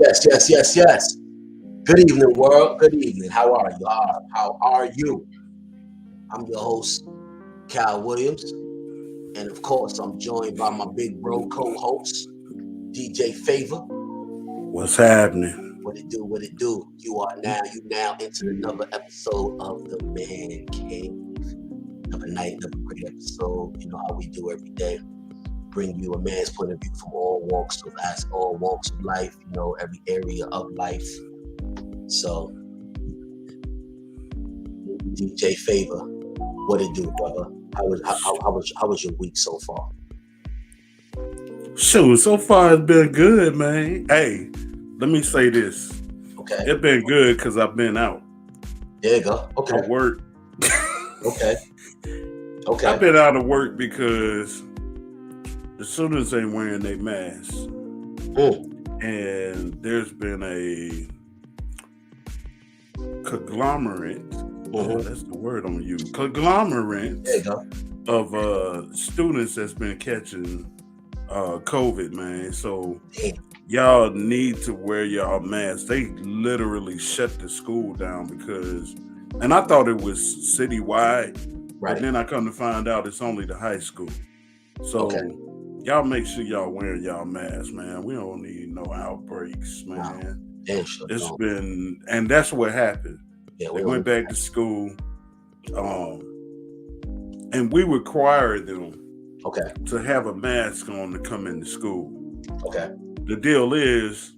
Yes, yes, yes, yes. Good evening, world. Good evening. How are you? How are you? I'm your host, Cal Williams. And of course, I'm joined by my big bro co-host, DJ Favor. What's happening? What it do? What it do? You now into another episode of the Man Cave. Another night, another great episode. You know how we do every day. Bring you a man's point of view from all walks of life, every area of life. So, DJ Favor, what it do, brother? How was your week so far? Shoot, so far it's been good, man. Hey, let me say this. Okay. It's been good because I've been out. There you go. Okay. At work. Okay. Okay. I've been out of work because the students ain't wearing their masks. And there's been a conglomerate. That's the word I'm gonna use. Conglomerate There you go. of students that's been catching COVID, man. So Damn. y'all need to wear y'all masks. They literally shut the school down because, and I thought it was citywide, Right. but then I come to find out it's only the high school. So y'all make sure y'all wearing y'all masks, man. We don't need no outbreaks, man. Damn sure It's don't. been, and that's what happened. Yeah, They went back to school, and we required them Okay. to have a mask on to come into school. Okay. The deal is,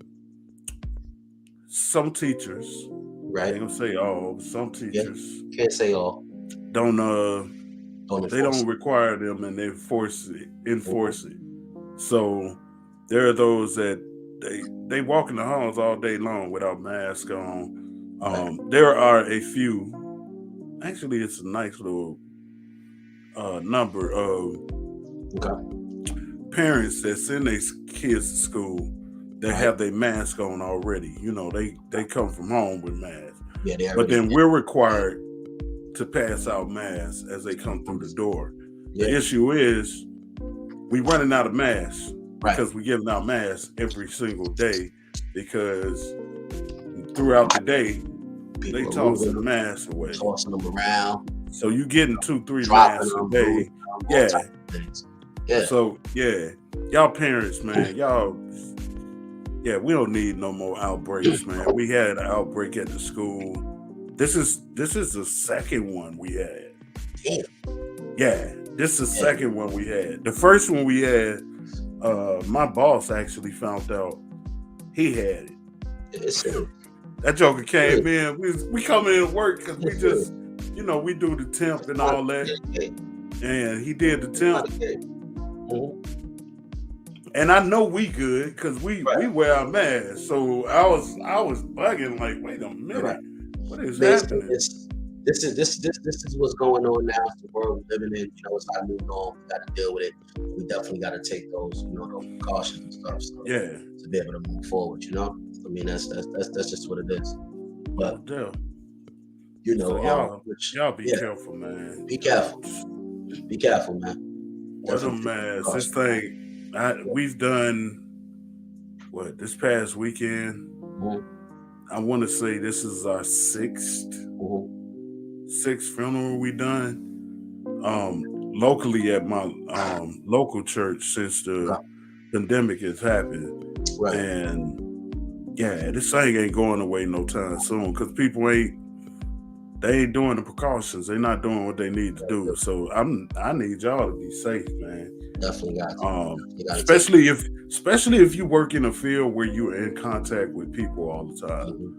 some teachers, I Right. ain't gonna say all, but some teachers Can't say all. don't Don't they enforce don't it. require them and they enforce it. So there are those that they walk in the halls all day long without masks on. There are a few, actually it's a nice little number of parents that send their kids to school that have their mask on already. You know, they come from home with masks. Yeah, they But then we're required to pass out masks as they come through the door. The issue is we running out of masks because we're giving out masks every single day because throughout the day people they are tossing the moving, masks away. tossing them around, So you getting 2-3 dropping masks a them, day. moving them, all Yeah. type of things. Yeah. So y'all parents, man, we don't need no more outbreaks, man. We had an outbreak at the school. This is the second one we had. Damn. Yeah, this is the second one we had. The first one we had, my boss actually found out he had it. It's serious. That joker came in. We come in to work because we just, we do the temp and all that. And he did the temp. And I know we good because we wear our masks. So I was bugging like, wait a minute, what is happening? This is what's going on now. It's the world we're living in. It's our new norm. We got to deal with it. We definitely got to take those, those precautions and stuff. So, to be able to move forward. I mean, that's just what it is. But so y'all be careful, man. Be careful. Be careful, man. Wear them masks. This thing. We've done this past weekend. I want to say this is our sixth funeral we done locally at my local church since the pandemic has happened. And this thing ain't going away no time soon because people ain't doing the precautions. They're not doing what they need to do. So I need y'all to be safe, man. Definitely got to. Especially if you work in a field where you're in contact with people all the time.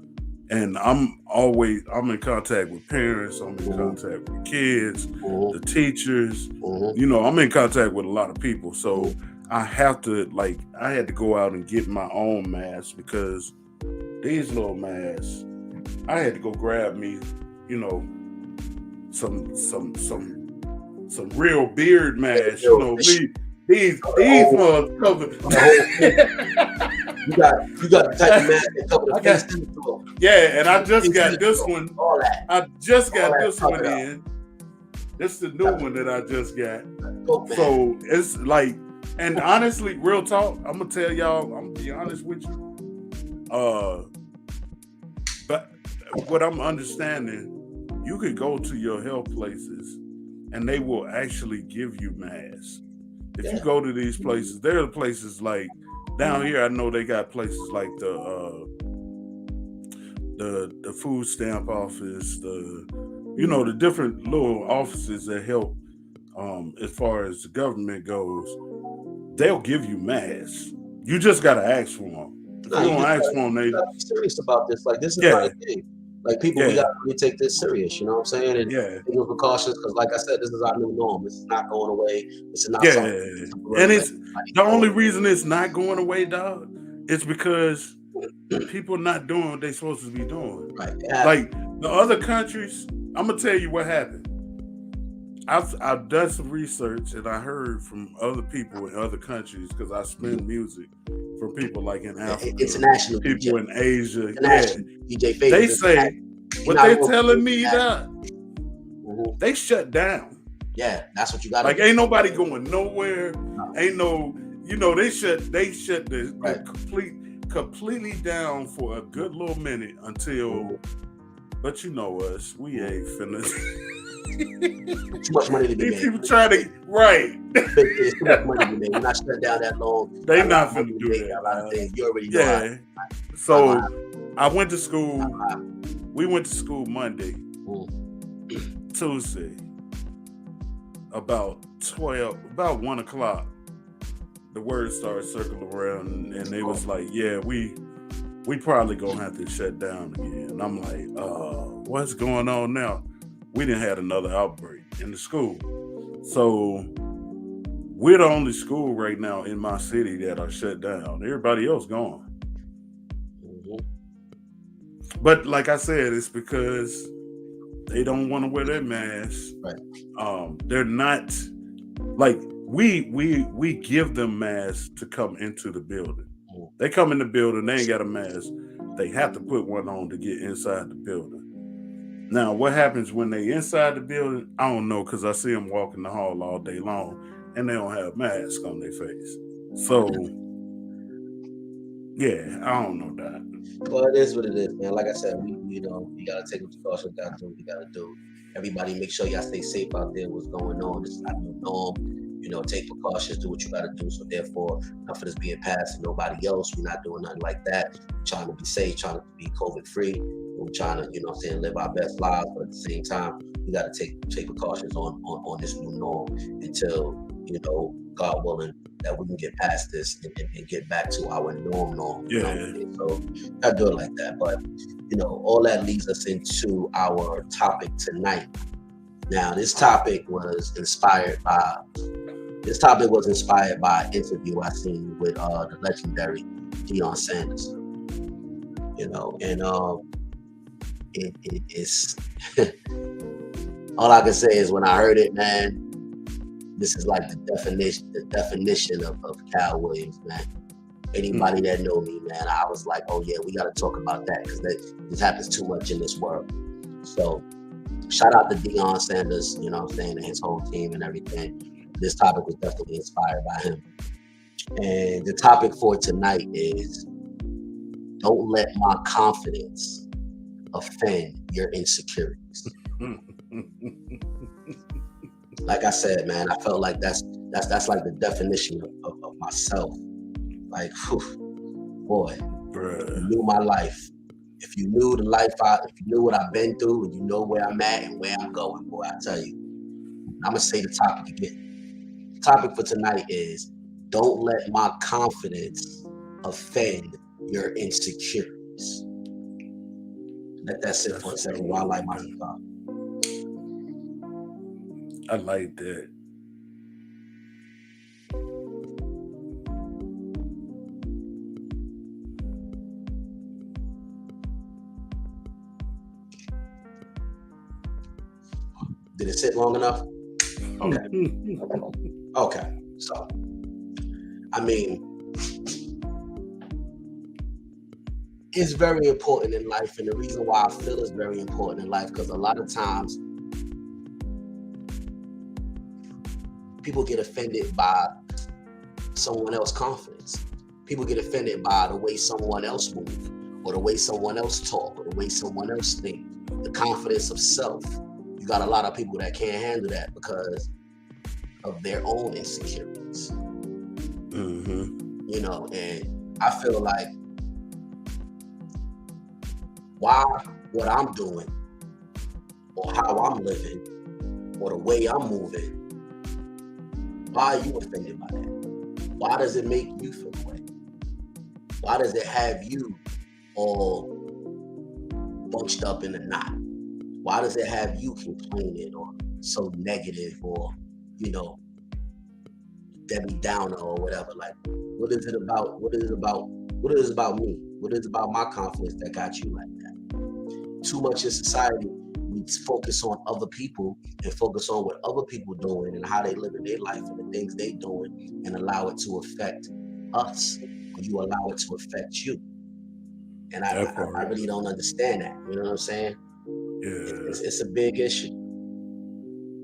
And I'm in contact with parents, I'm in contact with kids, the teachers, I'm in contact with a lot of people. So I had to go out and get my own mask because these little masks, I had to go grab me, some real beard masks, these ones covered. You got the type of mask that cover the face and the throat. Yeah, and I just got this one. All that. I just got this one in. This is the new one that I just got. So it's like, and honestly, real talk, I'm gonna tell y'all, I'm gonna be honest with you. But what I'm understanding, you could go to your health places and they will actually give you masks. If you go to these places, there are places like down here. I know they got places like the food stamp office, the different little offices that help as far as the government goes. They'll give you masks. You just gotta ask for them. If No, you you don't just ask for them, you gotta be serious about this. Like, this is not yeah, a game. Like, people, we yeah, gotta really take this serious. You know what I'm saying? And yeah, take those precautions, because, like I said, this is our new norm. This is not going away. This is not yeah. something And temporary like it's anybody the only thought. reason it's not going away, dog. It's because people not doing what they supposed to be doing. Right? Yeah. Like the other countries, I'm gonna tell you what happened. I've done some research and I heard from other people in other countries because I spin music from people like in Africa, International DJ. people in Asia. International DJ They Favors. say You're what not they going telling to me that they shut down. Yeah, that's what you got to Like do. ain't nobody going nowhere. No. Ain't no, they shut the Right. completely down for a good little minute until. But you know us, we ain't finna. Too much money to be These made. people try to right. There's too much money to be made. We're not shut down that long. They not finna do A lot of that. things. You already know. Yeah. So I went to school. We went to school Monday, Tuesday, about 1 o'clock. The word started circling around, and they was like, "Yeah, we probably gonna have to shut down again." And I'm like, "What's going on now?" We didn't had another outbreak in the school, so we're the only school right now in my city that are shut down. Everybody else gone. But like I said, it's because they don't want to wear their masks. Right. They're not like we give them masks to come into the building. They come in the building, they ain't got a mask. They have to put one on to get inside the building. Now, what happens when they inside the building? I don't know, because I see them walking the hall all day long and they don't have masks on their face. So, yeah, I don't know that. Well, it is what it is, man. Like I said, we gotta take the precautions, gotta do what we gotta do. Everybody, make sure y'all stay safe out there. What's going on? This is our new norm. Take precautions, do what you gotta do. So therefore, nothing is being passed to nobody else. We're not doing nothing like that. We're trying to be safe, trying to be COVID free. We're trying to, live our best lives, but at the same time, we gotta take precautions on this new norm until, God willing, that we can get past this and get back to our norm. Yeah. So gotta do it like that. But all that leads us into our topic tonight. Now, this topic was inspired by an interview I seen with the legendary Deion Sanders. It is all I can say is when I heard it, man, this is like the definition of Cal Williams, man. Anybody that know me, man, I was like, oh yeah, we got to talk about that because this happens too much in this world. So shout out to Deion Sanders, and his whole team and everything. This topic was definitely inspired by him. And the topic for tonight is, don't let my confidence offend your insecurities. Like I said, man, I felt like that's like the definition of myself. Like, whew, boy, if you knew my life. If you knew the life if you knew what I've been through, and you know where I'm at and where I'm going, boy, I tell you, I'm gonna say the topic again. The topic for tonight is, don't let my confidence offend your insecurities. Let that sit for a second while I light my cigar. I like that. Did it sit long enough? Okay. So, I mean, it's very important in life, and the reason why I feel it's very important in life, because a lot of times people get offended by someone else's confidence. People get offended by the way someone else moves. or the way someone else talk, or the way someone else think, the confidence of self. You got a lot of people that can't handle that because of their own insecurities. You know, and I feel like why what I'm doing or how I'm living or the way I'm moving, why are you offended by that? Why does it make you feel that way? Why does it have you all bunched up in a knot? Why does it have you complaining or so negative or, you know, Debbie Downer or whatever? Like, what is it about? What is it about? What is it about me? What is it about my confidence that got you like that? Too much in society, we focus on other people and focus on what other people doing and how they living their life and the things they doing and allow it to affect us, or you allow it to affect you. And I really don't understand that. You know what I'm saying? Yeah. It's a big issue.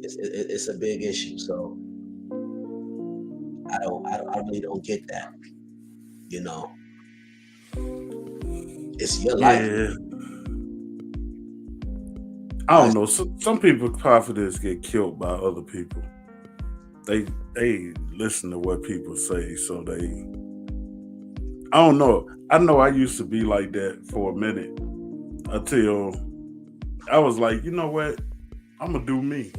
It's a big issue. So I really don't get that. You know, it's your life. I don't know. Some people's confidence get killed by other people. They listen to what people say, so they. I don't know. I know I used to be like that for a minute until I was like, you know what? I'm gonna do me.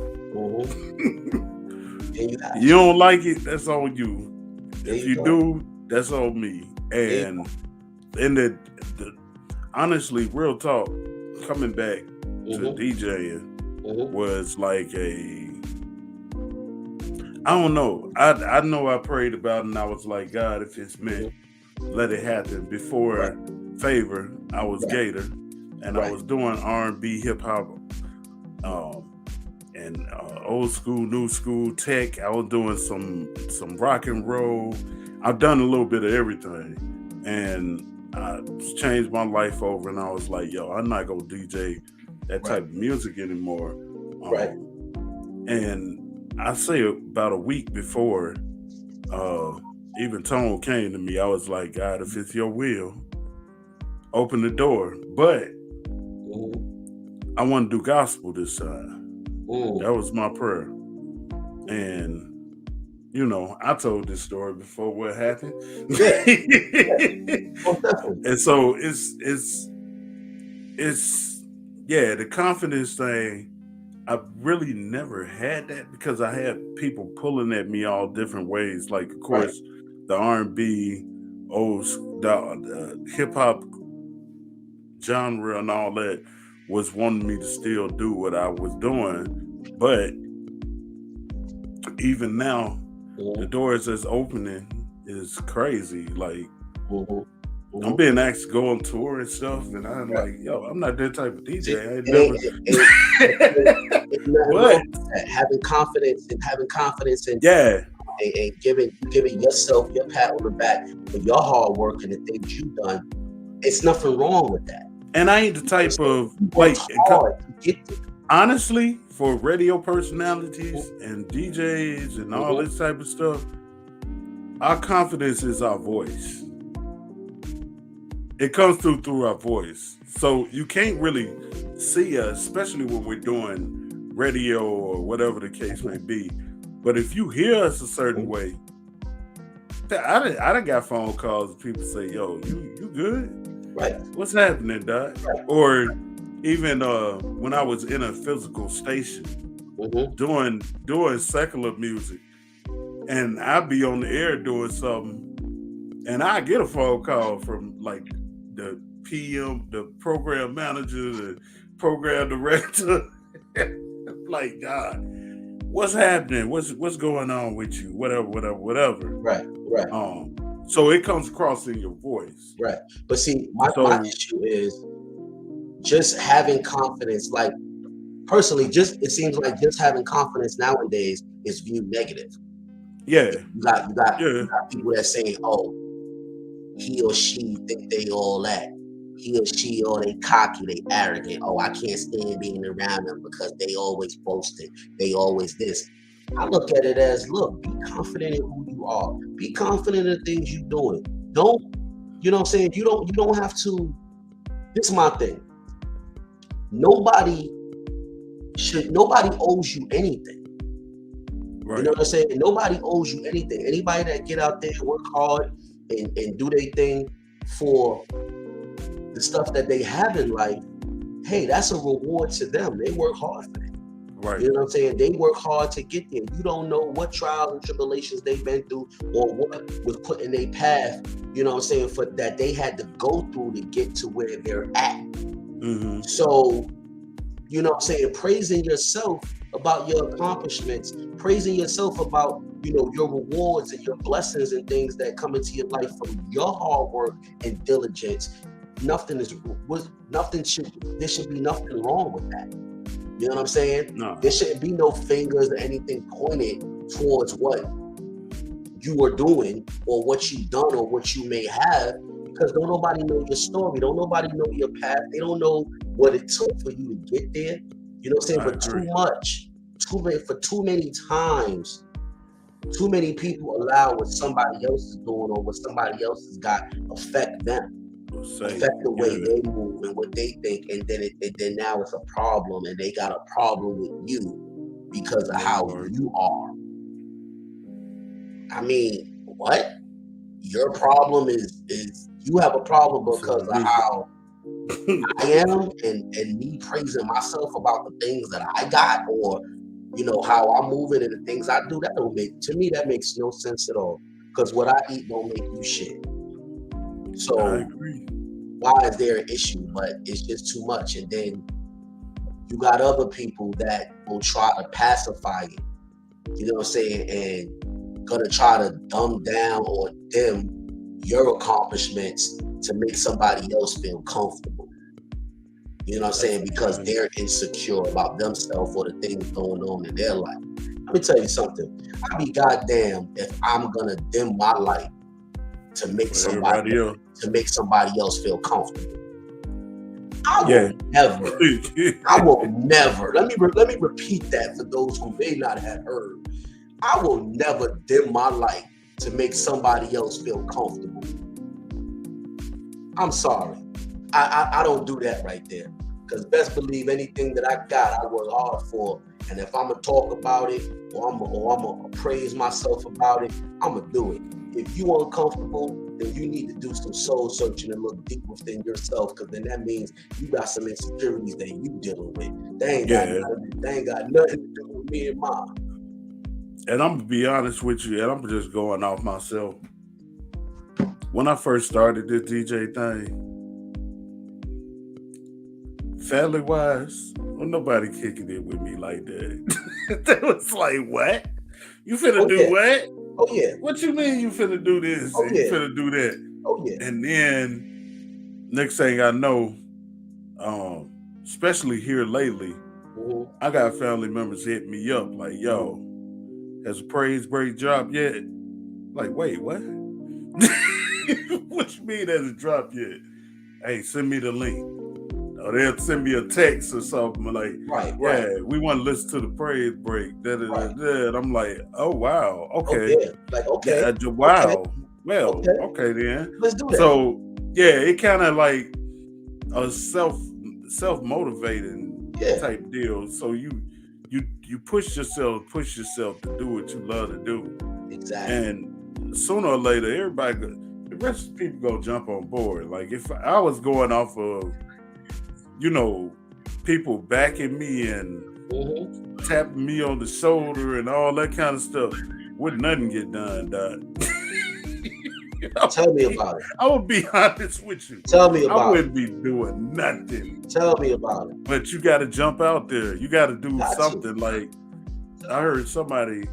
You don't like it, that's on you. If you do, that's on me. And the honestly, real talk, coming back to DJing was like I don't know. I know I prayed about it and I was like, God, if it's meant, let it happen. Before Favor, I was Gator, and I was doing R&B, hip hop, and old school, new school, tech. I was doing some rock and roll. I've done a little bit of everything, and I changed my life over. And I was like, yo, I'm not gonna DJ that type of music anymore. And I say about a week before, even Tone came to me. I was like, God, if it's your will, open the door. But I want to do gospel this time. That was my prayer. And, you know, I told this story before what happened. And so it's the confidence thing. I really never had that because I had people pulling at me all different ways. Like, of course, the R&B, the hip hop genre and all that was wanting me to still do what I was doing. But even now, the doors that's opening is crazy. Like, I'm being asked to go on tour and stuff, and I'm like, yo, I'm not that type of DJ. But having confidence and and giving yourself your pat on the back for your hard work and the things you've done, it's nothing wrong with that. And I ain't the type of like honestly, for radio personalities and DJs and all this type of stuff, our confidence is our voice. It comes through our voice. So you can't really see us, especially when we're doing radio or whatever the case may be. But if you hear us a certain way, I done got phone calls and people say, yo, you good? Right. What's happening, Doc? Right. Or even when I was in a physical station doing secular music, and I'd be on the air doing something, and I get a phone call from like the PM, the program manager, the program director. Like, God, what's happening? What's going on with you? Whatever. Right. So it comes across in your voice. Right. But see, my issue is just having confidence. Like, personally, it seems like just having confidence nowadays is viewed negative. Yeah. You got people that saying, oh, he or she think they all that. He or she, they cocky, they arrogant. Oh, I can't stand being around them because they always boasting. They always this. I look at it as, look, be confident in who you are. Be confident in the things you're doing. Don't, you know what I'm saying? You don't have to this is my thing. Nobody owes you anything. Right. You know what I'm saying? Nobody owes you anything. Anybody that get out there, work hard, and do their thing for the stuff that they have in life, hey, that's a reward to them. They work hard for that. Right. You know what I'm saying? They work hard to get there. You don't know what trials and tribulations they've been through or what was put in their path, you know what I'm saying, for that they had to go through to get to where they're at. Mm-hmm. So, you know what I'm saying, praising yourself about your accomplishments, praising yourself about, you know, your rewards and your blessings and things that come into your life from your hard work and diligence. There should be nothing wrong with that. You know what I'm saying? No. There shouldn't be no fingers or anything pointed towards what you are doing or what you've done or what you may have, because don't nobody know your story. Don't nobody know your path. They don't know what it took for you to get there. You know what I'm saying? But for too many times, too many people allow what somebody else is doing or what somebody else has got affect them. Affect the way they move and what they think, and then now it's a problem, and they got a problem with you because of how you are. I mean, what? Your problem is you have a problem because of how I am and me praising myself about the things that I got, or you know how I'm moving and the things I do. That don't make, to me, that makes no sense at all. Because what I eat don't make you shit. So I agree. Why is there an issue? But it's just too much. And then you got other people that will try to pacify it, you know what I'm saying, and gonna try to dumb down or dim your accomplishments to make somebody else feel comfortable. You know what I'm saying? Because they're insecure about themselves or the things going on in their life. Let me tell you something. I'd be goddamn if I'm gonna dim my light to make somebody else feel comfortable. I will never. Let me repeat that for those who may not have heard. I will never dim my light to make somebody else feel comfortable. I'm sorry. I don't do that right there. Because best believe anything that I got, I work hard for. And if I'm gonna talk about it or I'm gonna praise myself about it, I'm gonna do it. If you uncomfortable, then you need to do some soul searching and look deep within yourself, because then that means you got some insecurities that you dealing with. They ain't got nothing to do with me and mine. And I'm gonna be honest with you, and I'm just going off myself. When I first started this DJ thing, family wise, well, nobody kicking it with me like that. That was like, what? You finna do what? Oh yeah. What you mean you finna do this? Oh, You finna do that? Oh yeah. And then next thing I know, especially here lately, I got family members hitting me up like, yo, has a praise break dropped yet? Like, wait, what? What you mean has it dropped yet? Hey, send me the link. Or they'll send me a text or something like, yeah, we want to listen to the praise break. And I'm like, oh wow, okay. Oh, yeah. Like, okay. Wow. Okay. Well, okay then. Let's do that. So yeah, it kind of like a self-motivating type deal. So you push yourself to do what you love to do. Exactly. And sooner or later, the rest of the people gonna jump on board. Like if I was going off of, you know, people backing me and tapping me on the shoulder and all that kind of stuff, would nothing get done, Doc. Tell me about it. I would be honest with you. Tell me about it. I wouldn't be doing nothing. Tell me about it. But you got to jump out there. You got to do something. Like I heard somebody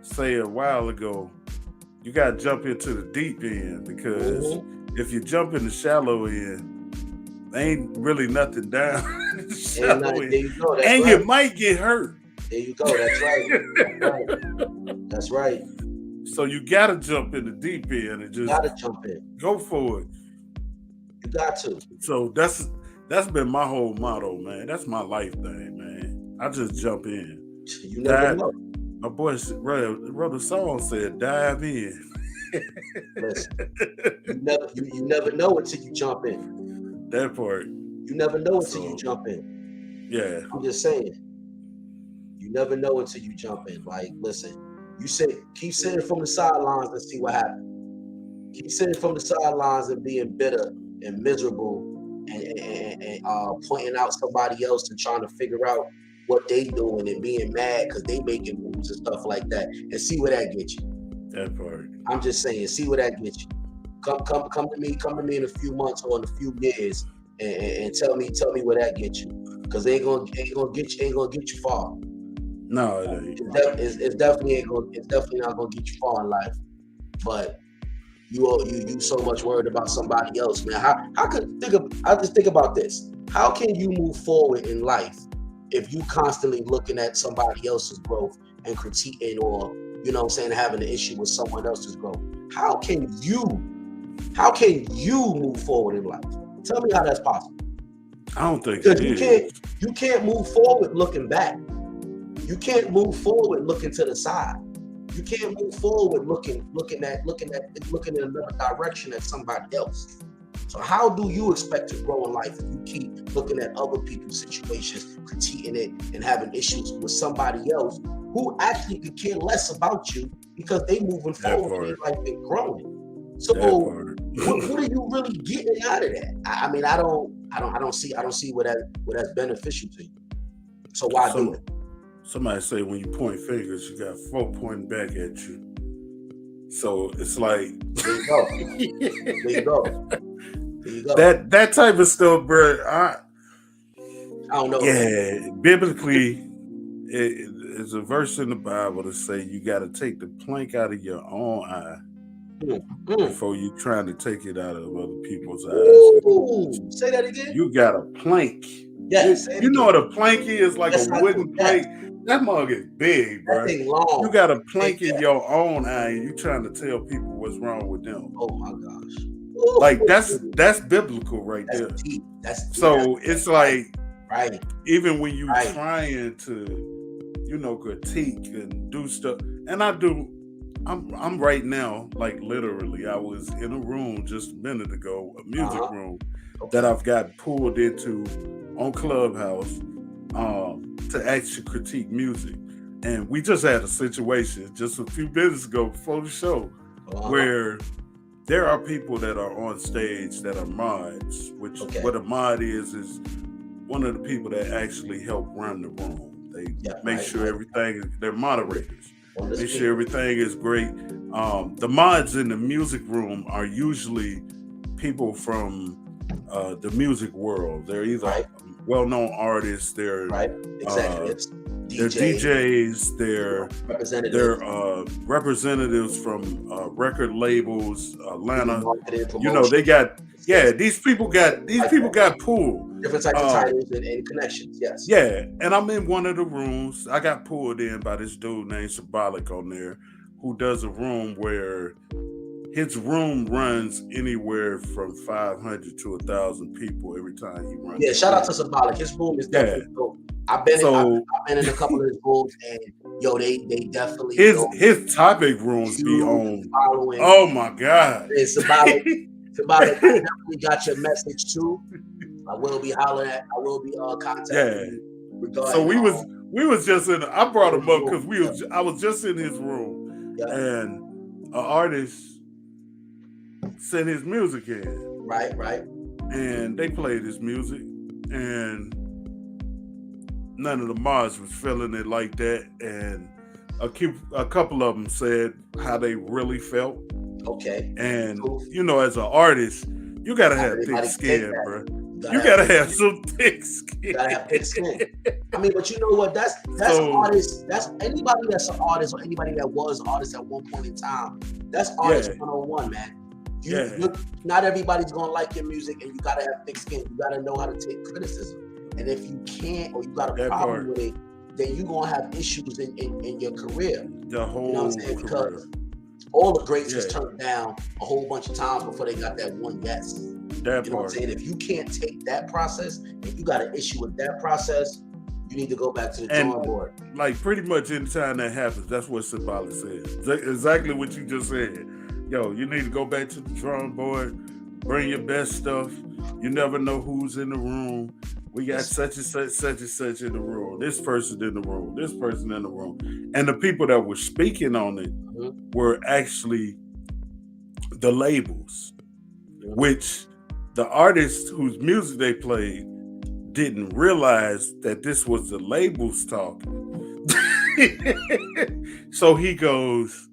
say a while ago, you got to jump into the deep end, because if you jump in the shallow end, ain't really nothing down. You might get hurt. There you go. That's right. So you gotta jump in the deep end and just jump in. Go for it. You got to. So that's been my whole motto, man. That's my life thing, man. I just jump in. You never know. My boy wrote a song said, "Dive in." Listen, you never know until you jump in. That part. You never know until you So jump in. yeah, I'm just saying, you never know until you jump in. Like, listen, keep sitting from the sidelines and see what happens. Keep sitting from the sidelines and being bitter and miserable and pointing out somebody else and trying to figure out what they doing and being mad because they making moves and stuff like that, and see where that gets you. that part. I'm just saying, see where that gets you. Come to me in a few months or in a few years and tell me where that gets you. Because ain't gonna get you far. No, it ain't. It's definitely not gonna get you far in life. But you so much worried about somebody else, man. I just think about this. How can you move forward in life if you constantly looking at somebody else's growth and critiquing, or you know what I'm saying, having an issue with someone else's growth? How can you move forward in life? Tell me how that's possible. I don't think Because it is. you can't move forward looking back. You can't move forward looking to the side. You can't move forward looking in another direction at somebody else. So how do you expect to grow in life if you keep looking at other people's situations, critiquing it, and having issues with somebody else who actually could care less about you because they moving forward in life and growing? So what are you really getting out of that? I mean, I don't see where that's beneficial to you. So why do it? Somebody say when you point fingers, you got 4 pointing back at you. So it's like there you go. That type of stuff, bro. I don't know. Yeah, biblically, it's a verse in the Bible that say you got to take the plank out of your own eye before you trying to take it out of other people's eyes. Ooh, say that again. You got a plank. Yes, you know what a plank is? Like a wooden plank. Yes. That mug is big, bro. That thing long. You got a plank in your own eye, and you trying to tell people what's wrong with them. Oh my gosh! Ooh, like that's biblical right there. Deep. That's deep. So it's like, right. Even when you trying to, critique and do stuff, and I do. I'm right now, like literally, I was in a room just a minute ago, a music room that I've got pulled into on Clubhouse to actually critique music. And we just had a situation just a few minutes ago before the show where there are people that are on stage that are mods, which what a mod is one of the people that actually help run the room. They make sure everything, they're moderators. Make sure everything is great. The mods in the music room are usually people from the music world. They're either well-known artists, they're executives, they're DJs, they're representatives from record labels, Atlanta. They got these people got pulled. Different types of titles and connections, yes. Yeah, and I'm in one of the rooms. I got pulled in by this dude named Symbolic on there, who does a room where his room runs anywhere from 500 to 1,000 people every time he runs. Yeah, shout out to Symbolic. His room is definitely dope. I've been in a couple of his rooms, and they definitely his topic rooms be on. Oh my God! And Symbolic, I definitely got your message too. I will be hollering at. I will be contacting. Yeah. So we was just in. I brought him up because I was just in his room, and an artist sent his music in. Right. And they played his music, and none of the mods was feeling it like that, and a couple of them said how they really felt. Okay. And as an artist, you gotta have thick skin, bro. You gotta have some thick skin. You gotta have thick skin. I mean, but you know what? That's artists. That's anybody that's an artist or anybody that was an artist at one point in time. That's artist 101, man. Not everybody's gonna like your music, and you gotta have thick skin. You gotta know how to take criticism. And if you can't, or you got a problem with it, then you're gonna have issues in your career. The whole career. Because all the greats was turned down a whole bunch of times before they got that one yes. What I'm saying? If you can't take that process, if you got an issue with that process, you need to go back to the drawing board. Like pretty much any time that happens, that's what Symbolic said. Exactly what you just said. Yo, you need to go back to the drawing board. Bring your best stuff. You never know who's in the room. We got such and such in the room. This person in the room. This person in the room. And the people that were speaking on it were actually the labels, which the artists whose music they played didn't realize that this was the labels talking. So he goes,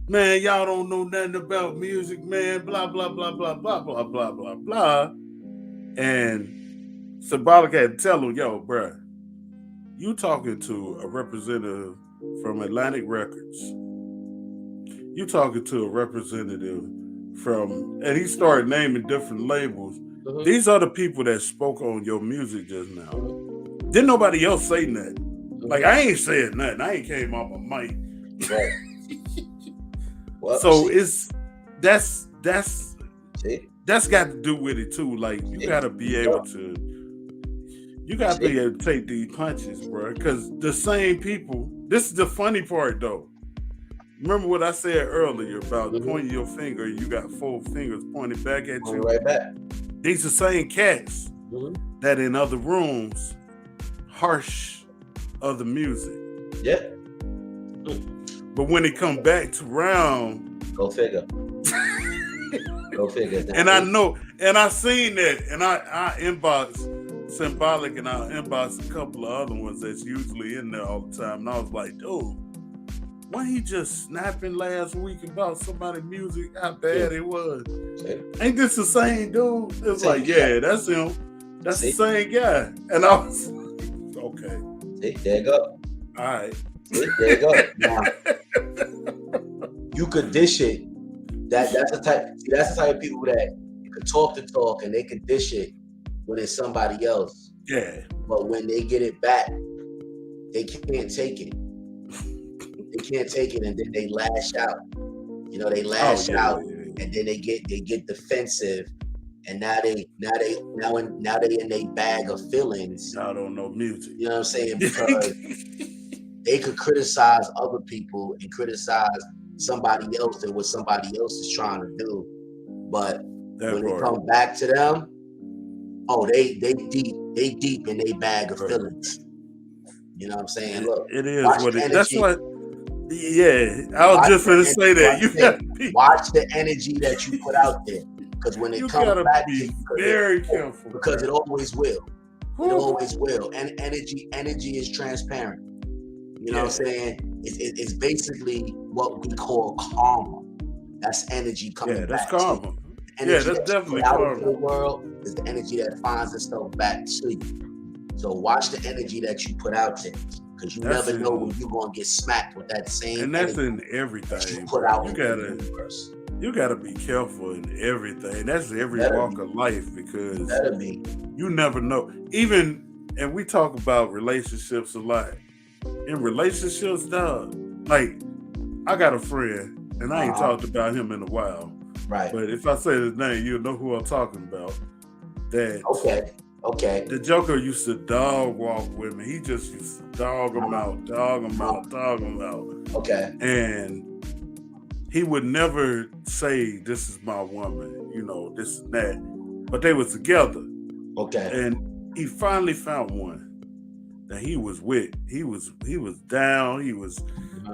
man, y'all don't know nothing about music, man, blah, blah, blah, blah, blah, blah, blah, blah, blah. And Symbolic had to tell him, yo, bruh, you talking to a representative from Atlantic Records. You talking to a representative from, and he started naming different labels. These are the people that spoke on your music just now. Didn't nobody else say nothing. Like, I ain't said nothing. I ain't came off my mic. Right. Well, so that's got to do with it too. Like, you gotta be able to take these punches, bro. Because the same people. This is the funny part, though. Remember what I said earlier about pointing your finger? You got 4 fingers pointed back at you. Right back. These are the same cats that in other rooms harsh other music. Yeah. But when it come back to round, go figure. Go figure. And I know, and I seen that, and I inboxed Symbolic, and I inboxed a couple of other ones that's usually in there all the time, and I was like, dude, wasn't he just snapping last week about somebody's music, how bad it was? Ain't this the same dude? It's like, yeah, that's him. That's the same guy. And I was okay. See, there you go. All right. See, there you go. Now, you could dish it. That's the type of people that you could talk the talk and they could dish it when it's somebody else. Yeah. But when they get it back, they can't take it. They can't take it, and then they lash out. You know, they lash out, and then they get defensive, and now they in their bag of feelings. Y'all don't know music. You know what I'm saying? Because they could criticize other people and criticize somebody else and what somebody else is trying to do, but when it come back to them, they deep in their bag of feelings. You know what I'm saying? Look, it is what it is. That's what. Yeah, I was just going to say that. You got to watch the energy that you put out there, because when it comes back, be very careful, because it always will. It always will. And energy is transparent. You know what I'm saying? It's basically what we call karma. That's energy coming back. Yeah, that's karma. That's definitely out karma. into the world is the energy that finds itself back to you. So watch the energy that you put out there, because you never know when you're gonna get smacked with that same. And that's in everything. You put out in the universe. You gotta be careful in everything. That's every walk of life, because you never know. Even, and we talk about relationships a lot. In relationships, dog, like, I got a friend, and I ain't talked about him in a while. Right. But if I say his name, you'll know who I'm talking about. That Okay. The Joker used to dog walk with me. He just used to dog him out. Okay. And he would never say, this is my woman, you know, this and that. But they was together. Okay. And he finally found one that he was with. He was down. He was,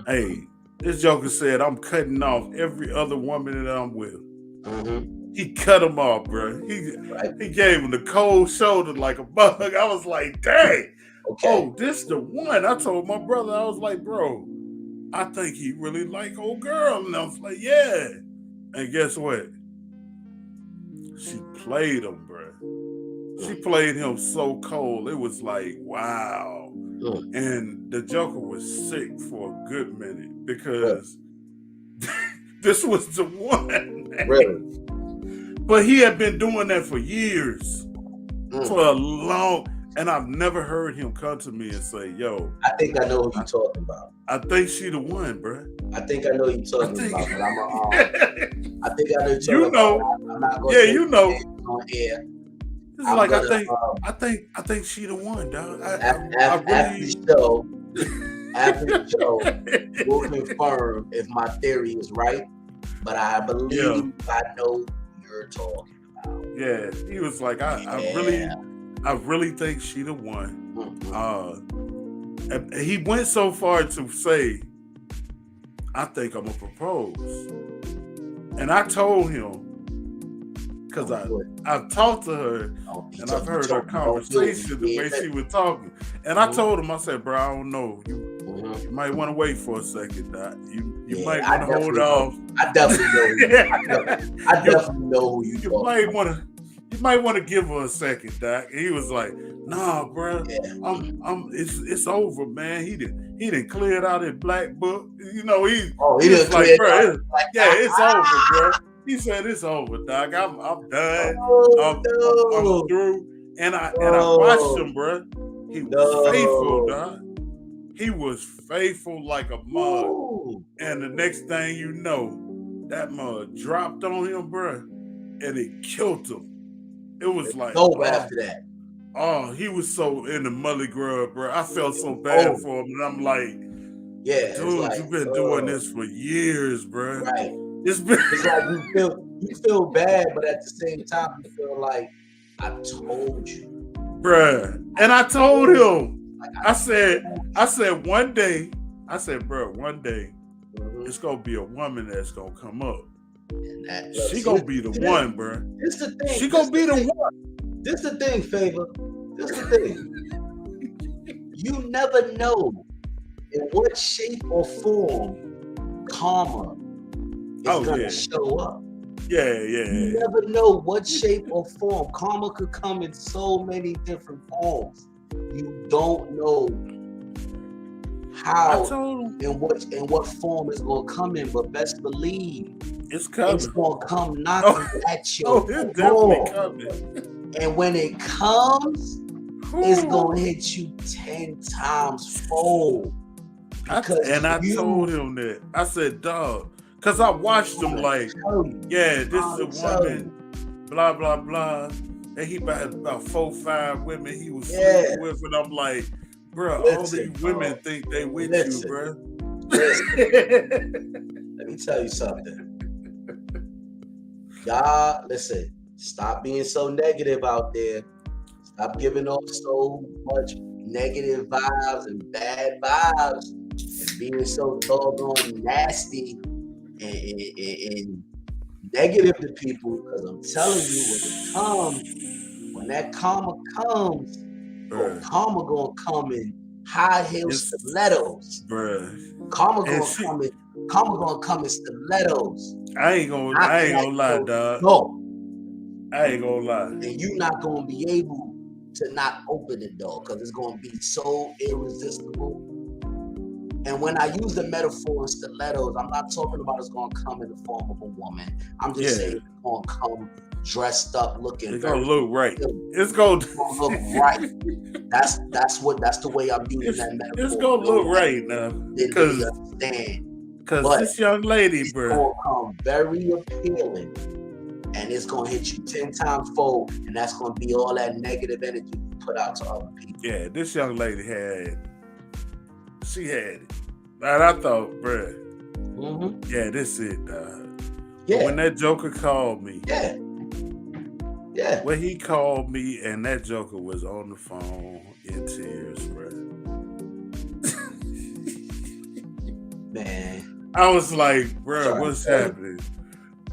hey, this Joker said, I'm cutting off every other woman that I'm with. He cut him off, bro. He gave him the cold shoulder like a bug. I was like, dang. Okay. Oh, this the one. I told my brother, I was like, bro, I think he really like old girl. And I was like, yeah. And guess what? She played him, bro. She played him so cold. It was like, wow. And the Joker was sick for a good minute, because this was the one. Man. Really? But he had been doing that for years, for a long, and I've never heard him come to me and say, yo. I think I know what you're talking about. I think she the one, bro. I think I know what you're talking about, but I think I know what You you're talking know. about. I'm not gonna say you know. On air. It's like, I think she the one, dog. After the show, we'll confirm if my theory is right, but I believe I know you're talking about. Yeah, he was like, I really think she the one. And he went so far to say, I think I'm gonna propose. And I told him, because I've talked to her and I've heard her conversation, the way she was talking. And I told him, I said, bro, I don't know. You might want to wait for a second, Doc. You might want to hold off. I definitely know. I definitely know who you might want to give her a second, Doc. And he was like, nah, bro. It's over, man. He didn't clear it out his black book. You know, he was like, bro, it's over, bro. He said it's over, Doc. I'm done. I'm through. And I watched him, bro. He was faithful, Doc. He was faithful like a mug. And the next thing you know, that mug dropped on him, bro, and it killed him. It was like over after that. Oh, he was so in the mully grub, bro. I felt so bad for him, and I'm like, dude, like, you've been doing this for years, bro. Right. It's like you feel bad, but at the same time, you feel like I told you, bruh. And I told him, I said one day, bro, one day it's gonna be a woman that's gonna come up. And she gonna be the one, bro. This the thing. She gonna be the one. This the thing, Favor. This the thing. You never know in what shape or form karma is gonna show up. Yeah. You never know what shape or form. Karma could come in so many different forms. You don't know how and what form it's gonna come in, but best believe it's coming. It's gonna come knocking at your it's door. Definitely coming. And when it comes, it's gonna hit you 10 times fold. I told him that. I said, dog, because I watched him like, this is a woman, blah, blah, blah. And he about 4-5 women he was sleeping with, and I'm like, bro, all these women think they with you, bro. Let me tell you something. Y'all, listen, stop being so negative out there. Stop giving off so much negative vibes and bad vibes and being so doggone nasty and negative to people, because I'm telling you, when that karma comes, karma gonna come in high heel stilettos. Bruh. Karma gonna come in stilettos. I ain't gonna lie, dog. No. I ain't gonna lie. And you not gonna be able to not open the door, because it's gonna be so irresistible. And when I use the metaphor of stilettos, I'm not talking about it's gonna come in the form of a woman. I'm just saying it's gonna come dressed up, looking. It's gonna look right. It's gonna look right. That's the way I'm using that metaphor. It's gonna look right now. Because this young lady, bro, it's gonna come very appealing, and it's gonna hit you 10 times fold, and that's gonna be all that negative energy you put out to other people. Yeah, this young lady had it. And I thought, bro, yeah, this it, dog. Yeah. When that joker called me, when he called me and that joker was on the phone in tears, bro. Man, I was like, bro, what's happening?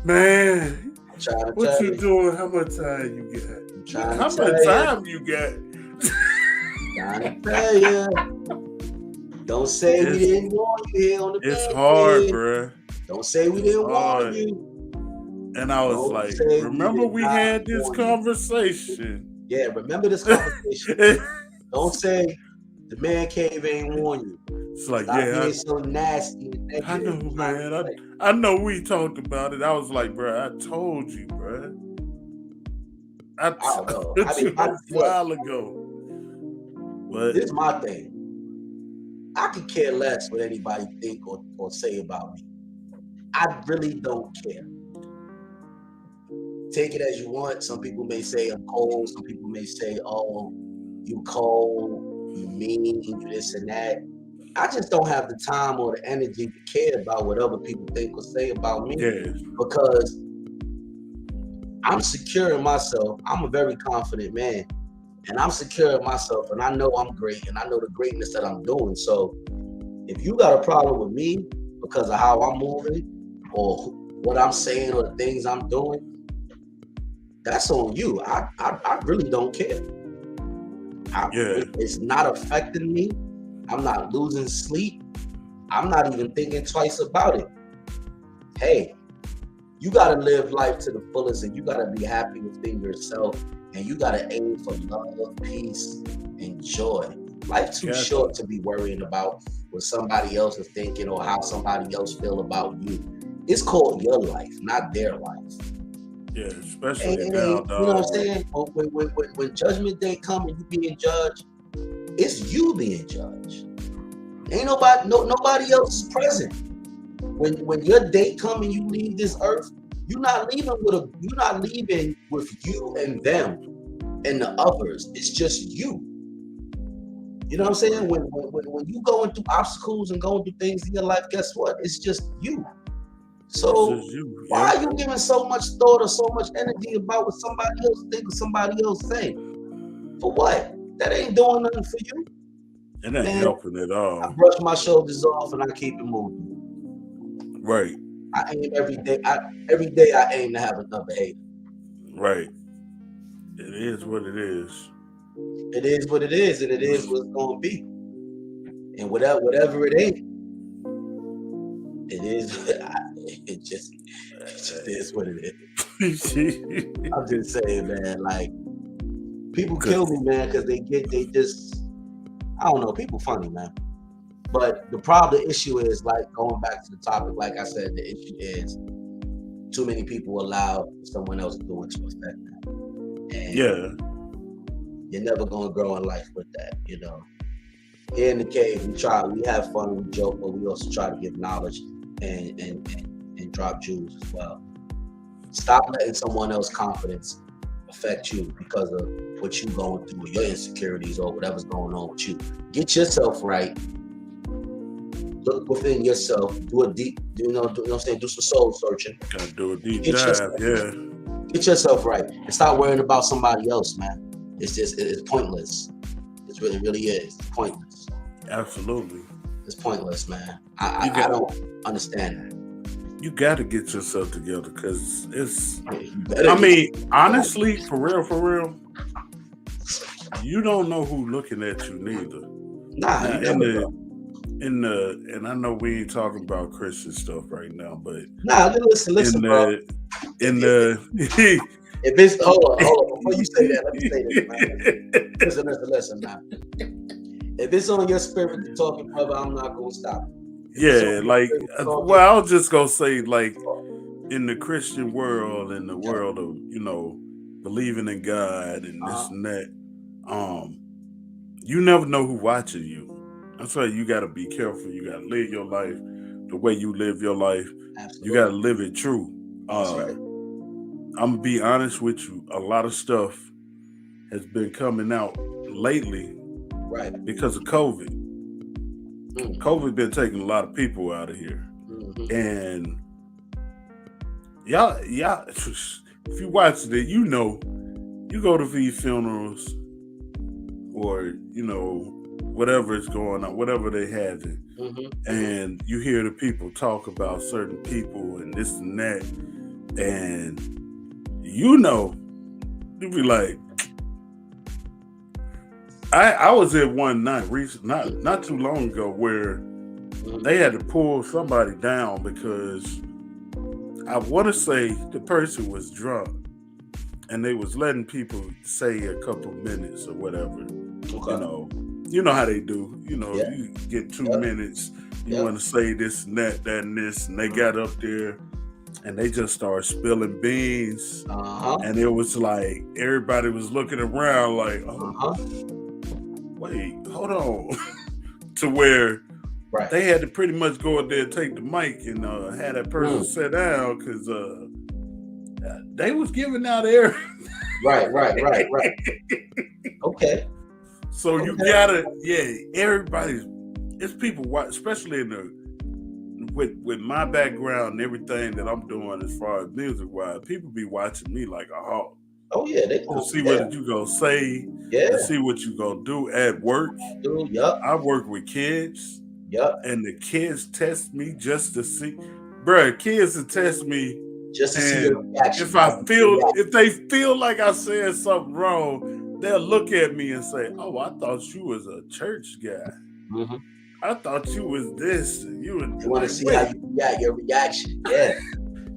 Man, what you doing? How much time you got? How much time you got? Trying to tell you. Don't say we didn't warn you here on the It's hard, bro. Don't say we didn't warn you. And I was like, remember we had this conversation. Yeah, remember this conversation. Don't say the man cave ain't warn you. It's like, Stop being so nasty. I know, man. I know we talked about it. I was like, bro, I told you, bro. I told you a while ago. But this is my thing. I could care less what anybody think or say about me. I really don't care. Take it as you want. Some people may say I'm cold. Some people may say, oh, you cold, you mean, you this and that. I just don't have the time or the energy to care about what other people think or say about me. Yeah. Because I'm secure in myself. I'm a very confident man, and I'm secure in myself, and I know I'm great, and I know the greatness that I'm doing. So if you got a problem with me because of how I'm moving or what I'm saying or the things I'm doing, that's on you. I really don't care. Yeah. It's not affecting me. I'm not losing sleep. I'm not even thinking twice about it. Hey, you got to live life to the fullest, and you got to be happy within yourself, and you got to aim for love, peace, and joy. Life too Gotcha. short to be worrying about what somebody else is thinking or how somebody else feel about you. It's called your life, not their life. Yeah, especially It now, ain't, you know what I'm dog. saying? When judgment day come and you being judged, it's you being judged. Ain't nobody else is present. When your day come and you leave this earth, you're not leaving with you and them and the others. It's just you. You know what I'm saying? When you going through obstacles and going through things in your life, guess what? It's just you. It's So just you. why Yep. are you giving so much thought or so much energy about what somebody else think or somebody else say? For what? That ain't doing nothing for you. It ain't Man, helping at I all. brush my shoulders off and I keep it moving. Right. I aim every day I aim to have another hater. Right. It is what it is. It is what it is, and it is what it's gonna be. And whatever it ain't, it is. It just is what it is. I'm just saying, man. Like people kill me, man, because they just I don't know. People funny, man. But the issue is like going back to the topic. Like I said, the issue is too many people allow someone else to do it to affect them, and Yeah. you're never gonna grow in life with that, you know. Here in the cave, we have fun, we joke, but we also try to give knowledge and drop jewels as well. Stop letting someone else's confidence affect you because of what you're going through, or your insecurities, or whatever's going on with you. Get yourself right. Look within yourself. Do a deep, you know what I'm saying? Do some soul searching. Gotta do a deep Get dive. yourself right. Yeah. Get yourself right, and stop worrying about somebody else, man. It's pointless. It really is. It's pointless. Absolutely. It's pointless, man. You I got don't understand you got to get yourself together because it's. that. You better I get mean, honestly, for real, you don't know who looking at you neither. nah. Now You never know. and I know we ain't talking about Christian stuff right now, but Nah, listen, in bro. the If, in if, the if it's hold on. Before you say that, let me say this, man. Listen, man. If it's on your spirit to talk, brother, I'm not gonna stop. If it's on yeah, your like spirit to talk, well, I was just gonna say like talk. in the Christian world, in the Yeah. world of believing in God and Uh-huh. this and that, um, you never know who watching you. That's why you got to be careful. You got to live your life the way you live your life. You got to Absolutely. live it true. That's right. I'm gonna be honest with you. A lot of stuff has been coming out lately Right. because of COVID. Mm. COVID been taking a lot of people out of here, Mm-hmm. and y'all, if you watch it, you go to these funerals or whatever is going on, whatever they have it, Mm-hmm. and you hear the people talk about certain people and this and that, and you be like, I was at one night recent, not too long ago, where Mm-hmm. they had to pull somebody down because I want to say the person was drunk and they was letting people say a couple minutes or whatever. Okay. You know how they do. Yeah. You get 2 minutes. You Yeah. want to say this and that, and this, and they got up there and they just started spilling beans, Uh-huh. and it was like everybody was looking around like, oh, Uh-huh. wait, hold on, to where Right. they had to pretty much go up there and take the mic and have that person sit down because they was giving out air. Right. Okay. So you Okay. gotta, yeah, everybody's, it's people, especially in the with my background and everything that I'm doing as far as music wise, people be watching me like a hawk Oh yeah, they to going see what you gonna say, yeah, to see what you gonna do at work. dude, yup, I work with kids, yup. and the kids test me just to see, bruh. Kids will test me, Just to see your and reaction, if how you react. if they feel like I said something wrong, they'll look at me and say, "Oh, I thought you was a church guy. Mm-hmm. I thought you was this." And you They were want to like, see how "Wait, you react, your reaction. Yeah,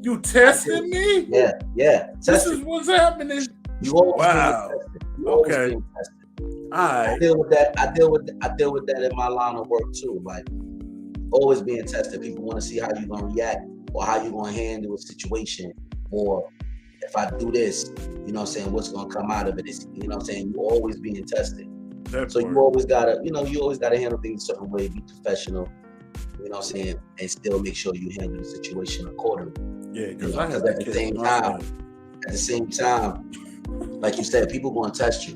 you I do. testing me? Yeah. This Testing. is what's happening." You always being Wow. tested. You always Okay. being tested. All I right. deal with that. I deal with that in my line of work too. Like always being tested. People want to see how you're gonna react or how you're gonna handle a situation. Or if I do this, you know what I'm saying, what's gonna come out of it is, you know what I'm saying, you always being tested. That So you part. always gotta, you always gotta handle things a certain way, be professional, you know what I'm saying, and still make sure you handle the situation accordingly. Yeah, You because know, I because have to catch myself. at the same time, like you said, people gonna test you.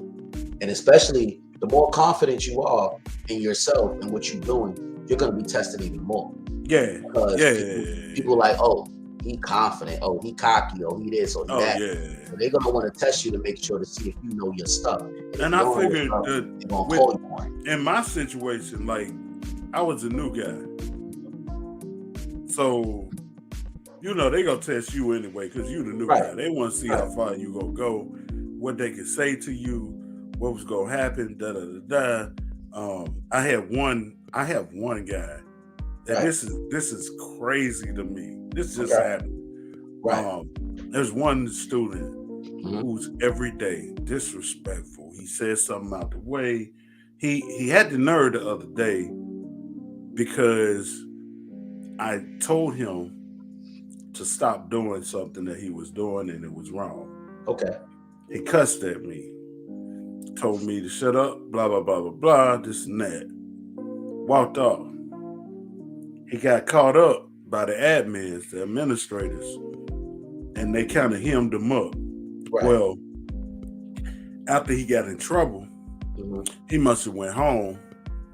And especially the more confident you are in yourself and what you're doing, you're gonna be tested even more. Yeah. Because Yeah. people are like, oh, he confident, oh, he cocky, oh, he this, or he Oh that. yeah. So they're gonna want to test you to make sure to see if you know your stuff. And if And you I don't know your figured stuff, that they're gonna with call you on it. in my situation, like I was a new guy, so they gonna test you anyway because you the new Right. guy. They want to see how far you gonna go, what they can say to you, what was gonna happen. Da da da da. I have one guy, and Right. this is crazy to me. This just Okay. happened. Right. There's one student Mhm. who's every day disrespectful. He says something out the way. He had the nerve the other day because I told him to stop doing something that he was doing and it was wrong. Okay. He cussed at me, told me to shut up, blah blah blah blah blah, this and that. Walked off. He got caught up by the admins, the administrators, and they kind of hemmed him up. Right. Well, after he got in trouble, he must have went home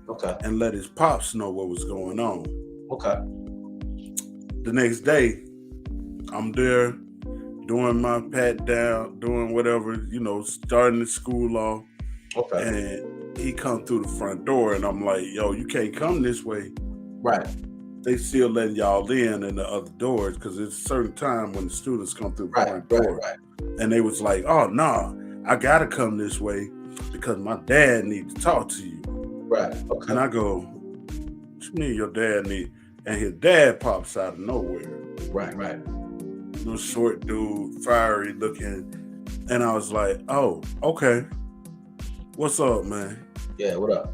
Okay. and let his pops know what was going on. Okay. The next day, I'm there doing my pat down, doing whatever, starting the school off. Okay. And he come through the front door and I'm like, yo, you can't come this way. Right. They still letting y'all in the other doors because it's a certain time when the students come through the front door. Right. And they was like, oh, no, I got to come this way because my dad needs to talk to you. Right. Okay. And I go, what you mean your dad need? And his dad pops out of nowhere. Right. Little short dude, fiery looking. And I was like, oh, okay. What's up, man? Yeah, what up?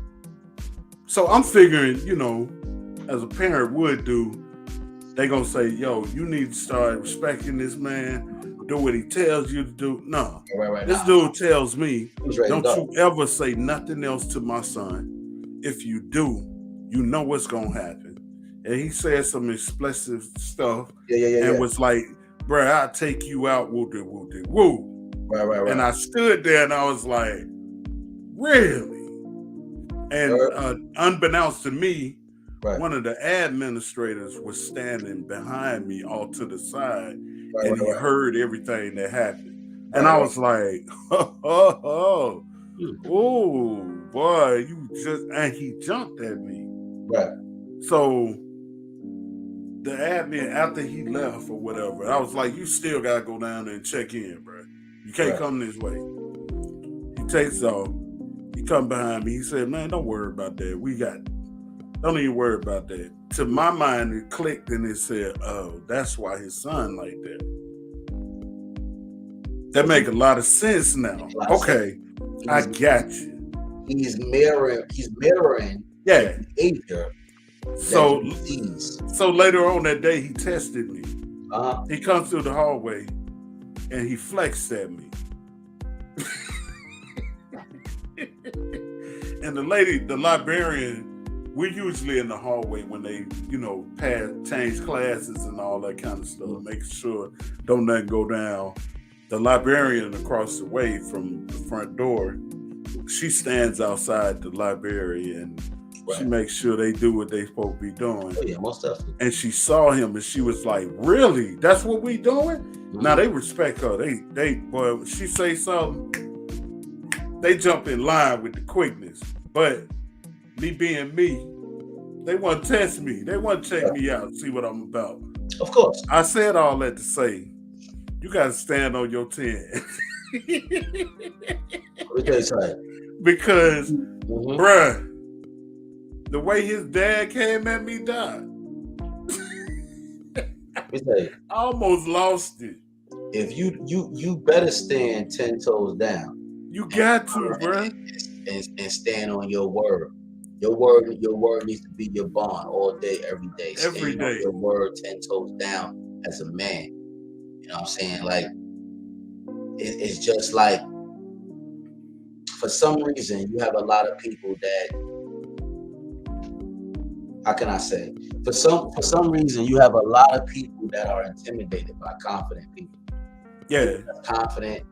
So I'm figuring, as a parent would do, they gonna say, yo, you need to start respecting this man, do what he tells you to do. No. Right. This dude tells me, don't you you ever say nothing else to my son. If you do, you know what's gonna happen. And he said some explicit stuff and was like, bruh, I'll take you out, woo. Right. And I stood there and I was like, really? And unbeknownst to me, one of the administrators was standing behind me all to the side and he heard everything that happened. And I was like, oh, boy, and he jumped at me. Right. So the admin, after he left or whatever, I was like, you still gotta go down there and check in, bro. You can't come this way. He takes off. He come behind me. He said, man, don't worry about that. Don't even worry about that. To my mind, it clicked and it said, oh, that's why his son like that. That make a lot of sense now. Okay, I got you. He's mirroring the behavior. So later on that day, he tested me. He comes through the hallway and he flexed at me. And the librarian, we're usually in the hallway when they, change classes and all that kind of stuff, making sure don't nothing go down. The librarian across the way from the front door, she stands outside the library and She makes sure they do what they supposed to be doing. Oh yeah, most definitely. And she saw him, and she was like, "Really? That's what we doing?" Mm-hmm. Now they respect her. They boy, when she say something, they jump in line with the quickness. But me being me, they want to test me. They want to check me out, see what I'm about. Of course. I said all that to say, you got to stand on your 10. Because, bruh, the way his dad came at me, dog, I almost lost it. If you better stand 10 toes down. You got to, bruh. And stand on your word. Your word needs to be your bond all day, every day. Every day. On your word 10 toes down as a man. You know what I'm saying? Like, it's just like, for some reason, you have a lot of people that, how can I say? For some reason, you have a lot of people that are intimidated by confident people. Yeah. Confident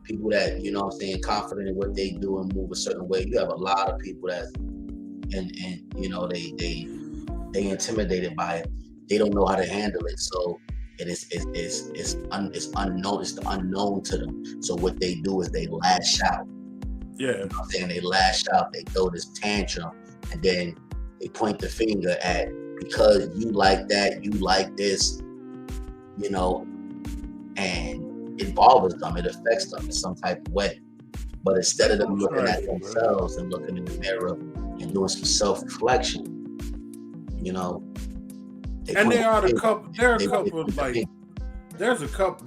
people that, you know what I'm saying, confident in what they do and move a certain way. You have a lot of people that's, and you know, they intimidated by it. They don't know how to handle it. So it's unknown. It's the unknown to them. So what they do is they lash out. Yeah. You know what I'm saying? They lash out. They throw this tantrum, and then they point the finger at, because you like that, you like this, you know, and it bothers them. It affects them in some type of way. But instead of them looking at themselves and looking in the mirror and doing some self-reflection, you know. And there are a couple like, there's a couple,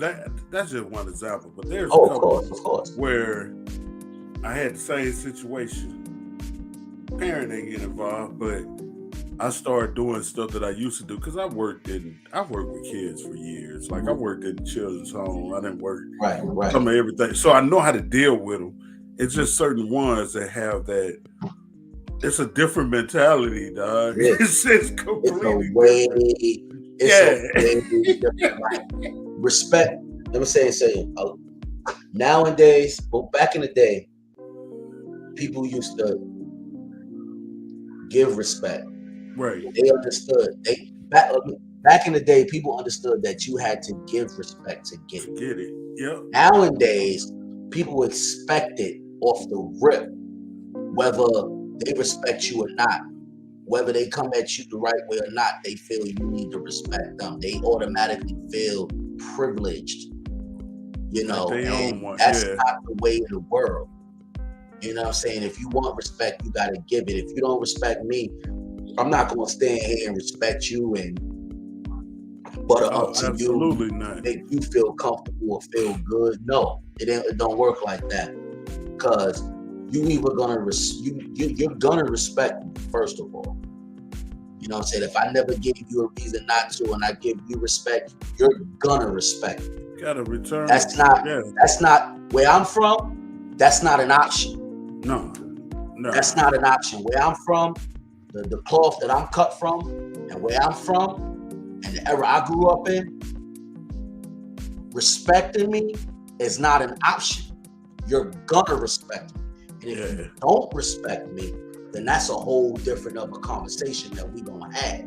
that's just one example, but there's a couple of course, where I had the same situation. Parent didn't get involved, but I started doing stuff that I used to do, because I worked with kids for years. Like, I worked in the children's home. I didn't work some of everything. So I know how to deal with them. It's just certain ones that have that. It's a different mentality, dog. Yeah. It's completely different. Like, respect. Let me say, nowadays, well, back in the day, people used to give respect. Right. They understood. Back in the day, people understood that you had to give respect to get it. Get it. Yep. Nowadays, people expect it off the rip, whether they respect you or not. Whether they come at you the right way or not, they feel you need to respect them. They automatically feel privileged. You know, and that's not the way of the world. You know what I'm saying? If you want respect, you got to give it. If you don't respect me, I'm not going to stand here and respect you and butter up to absolutely you, not. Make you feel comfortable or feel good. No, it don't work like that. Because you either you're gonna respect me, first of all. You know what I'm saying? If I never give you a reason not to, and I give you respect, you're gonna respect me. Gotta return. That's not where I'm from. That's not an option. No. That's not an option. Where I'm from, the cloth that I'm cut from, and where I'm from, and the era I grew up in, respecting me is not an option. You're gonna respect me. And if you don't respect me, then that's a whole different of a conversation that we gonna have.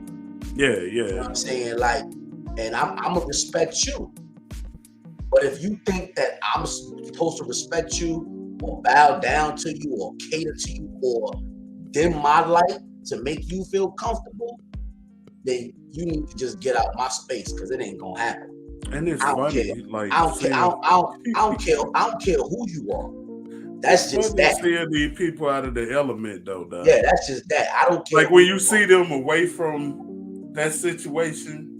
You know what I'm saying? Like, and I'm gonna respect you. But if you think that I'm supposed to respect you or bow down to you or cater to you or dim my light to make you feel comfortable, then you need to just get out my space, because it ain't gonna happen. And it's funny, like, I don't care who you are. That's just that. Seeing these people out of the element, though. Yeah, that's just that. I don't care. Like, when you see them away from that situation,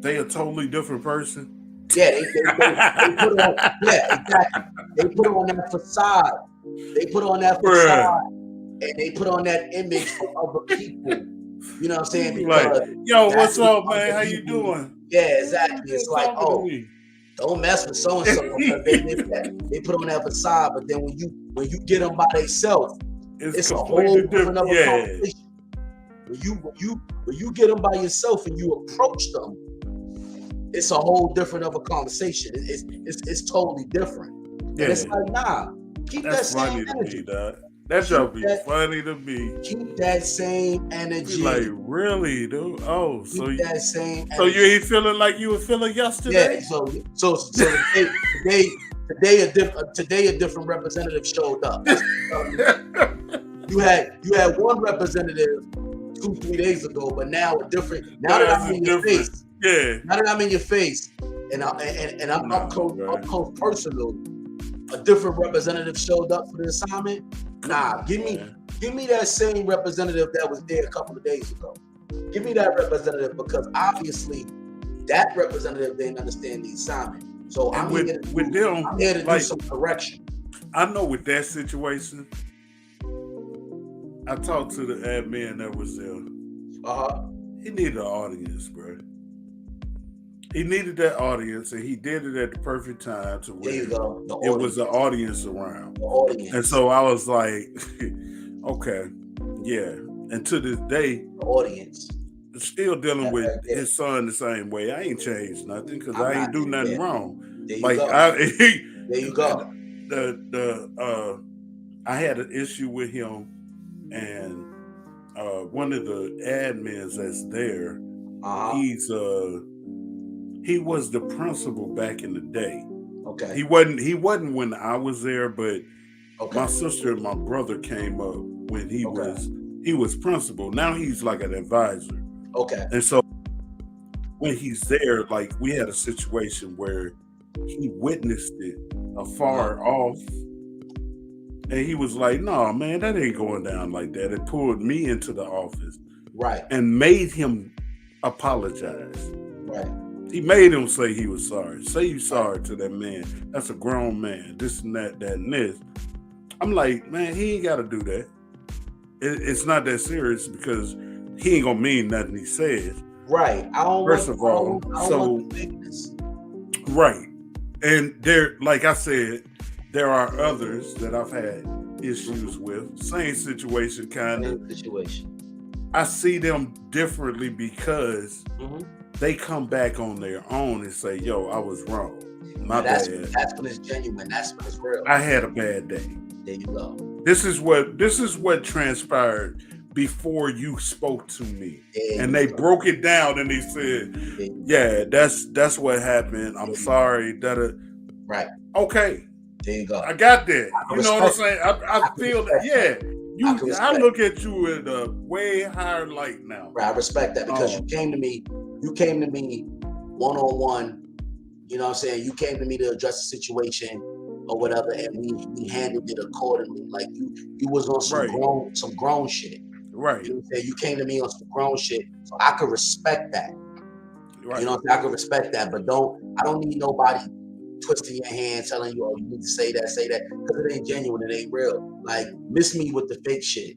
they a totally different person. Yeah, they put on. Yeah, exactly. They put on that facade. And they put on that image for other people. You know what I'm saying? Because like, yo, what's up, man? How you doing? Yeah, exactly. It's like, don't mess with so and so. They put on that facade, but then when you get them by themselves, it's a whole different conversation. When you get them by yourself and you approach them, it's a whole different of a conversation. It's totally different. And it's like, nah, keep that same energy. That Keep joke be that funny to me. keep that same Be like, energy. really, dude? Oh, Keep that same so you energy. ain't feeling like you were feeling Yeah. yesterday? So today a different representative showed up. That's what I'm telling you. You had one representative 2-3 days ago, but now a different. Now that There's I'm a in your difference. face, Yeah. now that I'm in your face, and I'm Nah, up man. close personal, a different representative showed up for the assignment. Come Nah, on, give man. me that same representative that was there a couple of days ago. Give me that representative because obviously that representative didn't understand the assignment. So And I'm here them, to do like, some correction. I know with that situation, I talked to the admin that was there. Uh-huh. He needed an audience, bro. He needed that audience, and he did it at the perfect time to There where you go. The it was audience. an audience around. The And audience. so I was like, okay, yeah. And to this day, The audience. still dealing That with right there. his son the same way. I ain't changed nothing because I'm I not ain't do nothing there. wrong. There you Like go. I, There you go. I had an issue with him, and one of the admins that's there, Uh-huh. he was the principal back in the day. Okay. He wasn't when I was there, but Okay. my sister and my brother came up when he Okay. was principal. Now he's like an advisor. Okay. And so when he's there, like we had a situation where he witnessed it afar off, and he was like, "No, man, that ain't going down like that." It pulled me into the office Right. and made him apologize. Right. He made him say he was sorry. Say you sorry to that man. That's a grown man. This and that, and this. I'm like, man, he ain't got to do that. It's not that serious because he ain't gonna mean nothing he says. Right. First of all, so right, and there, like I said, there are others that I've had issues with. Same situation, kind of. Situation. I see them differently because they come back on their own and say, "Yo, I was wrong. My bad. That's when it's genuine. That's when it's real. I had a bad day." There you go. This is what transpired before you spoke to me. And they broke it down and they said, yeah, that's what happened. I'm sorry. Right. Okay. There you go. I got that. You know what I'm saying? I feel that. Yeah. I look at you in a way higher light now. Right. I respect that because you came to me one-on-one. You know what I'm saying? You came to me to address the situation or whatever, and we handled it accordingly. Like you was on some grown shit. Right. You know what I'm saying? You came to me on some grown shit, so I could respect that. Right. You know what I'm saying? I could respect that, but I don't need nobody twisting your hand, telling you, oh, you need to say that, because it ain't genuine, it ain't real. Like, miss me with the fake shit.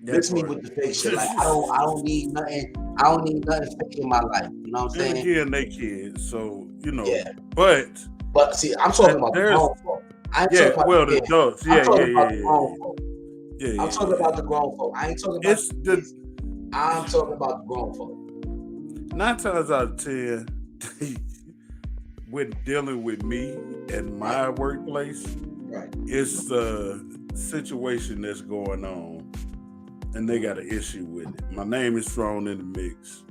Miss me with the fake shit. Like, I don't need nothing. I don't need nothing fake in my life. You know what I'm saying? And again, they kids, so you know. Yeah. But see, I'm talking about the grown folk. I ain't talking about the adults. I'm talking about the grown folk. Yeah, I'm talking about the grown folk. I ain't talking about the kids. I'm talking about the grown folk. 9 times out of 10, when dealing with me and my workplace, it's the situation that's going on, and they got an issue with it. My name is thrown in the mix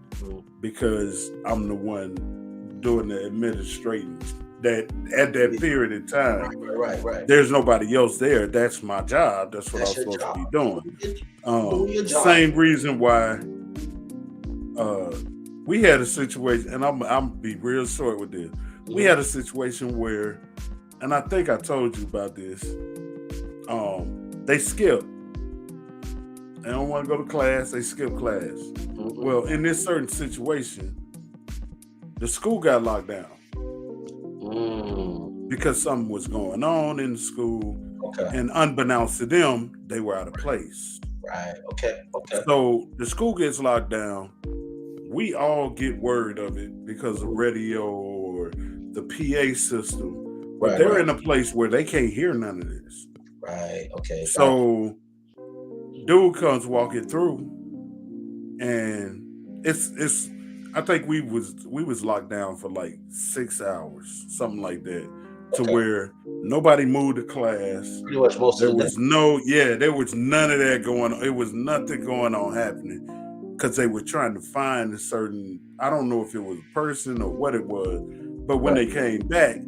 because I'm the one doing the administrating. That at that period of time, right. There's nobody else there. That's my job. That's what I'm supposed to be doing. Same reason why we had a situation, and I'm be real short with this. We had a situation where, and I think I told you about this. They skipped. They don't want to go to class. They skip class. Well, in this certain situation, the school got locked down. Because something was going on in the school, and unbeknownst to them, they were out of place. Right. Okay. So the school gets locked down. We all get word of it because of radio or the PA system, but they're in a place where they can't hear none of this. Right. Okay. So dude comes walking through, and it's. I think we was locked down for like 6 hours, something like that. to Okay. where nobody moved to class. Pretty much most There of the day. was there was none of that going on. It was nothing going on happening because they were trying to find a certain, I don't know if it was a person or what it was, but when Right. they came back,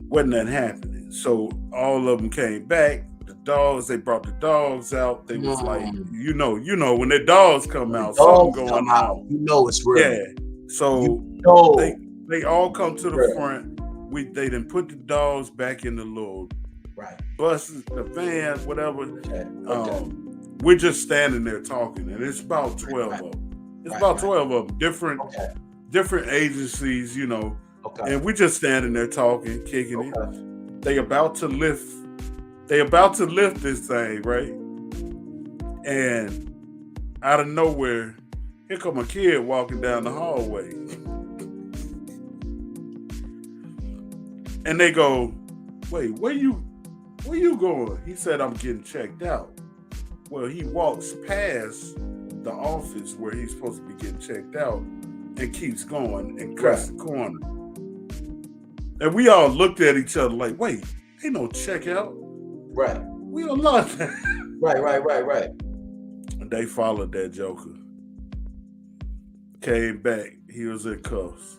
wasn't that happening. So all of them came back. The dogs, they brought the dogs out. They was like, Mm. when the dogs come When the out, something dogs come going out, on. you know it's real. Yeah. You So they know they all come to it's the real. front. They didn't put the dogs back in the little Right. buses, the van, whatever. Okay. Okay. We're just standing there talking, and it's about 12 Right. of them. It's Right. about Right. 12 of them, Okay. different agencies, Okay. and we're just standing there talking, kicking it. Okay. They about to lift this thing, right? And out of nowhere, here come a kid walking down the hallway. And they go, wait, where you going? He said, I'm getting checked out. Well, he walks past the office where he's supposed to be getting checked out and keeps going and cuts the corner. And we all looked at each other like, wait, ain't no checkout. Right. We don't love that. Right. And they followed that joker. Came back. He was in cuffs.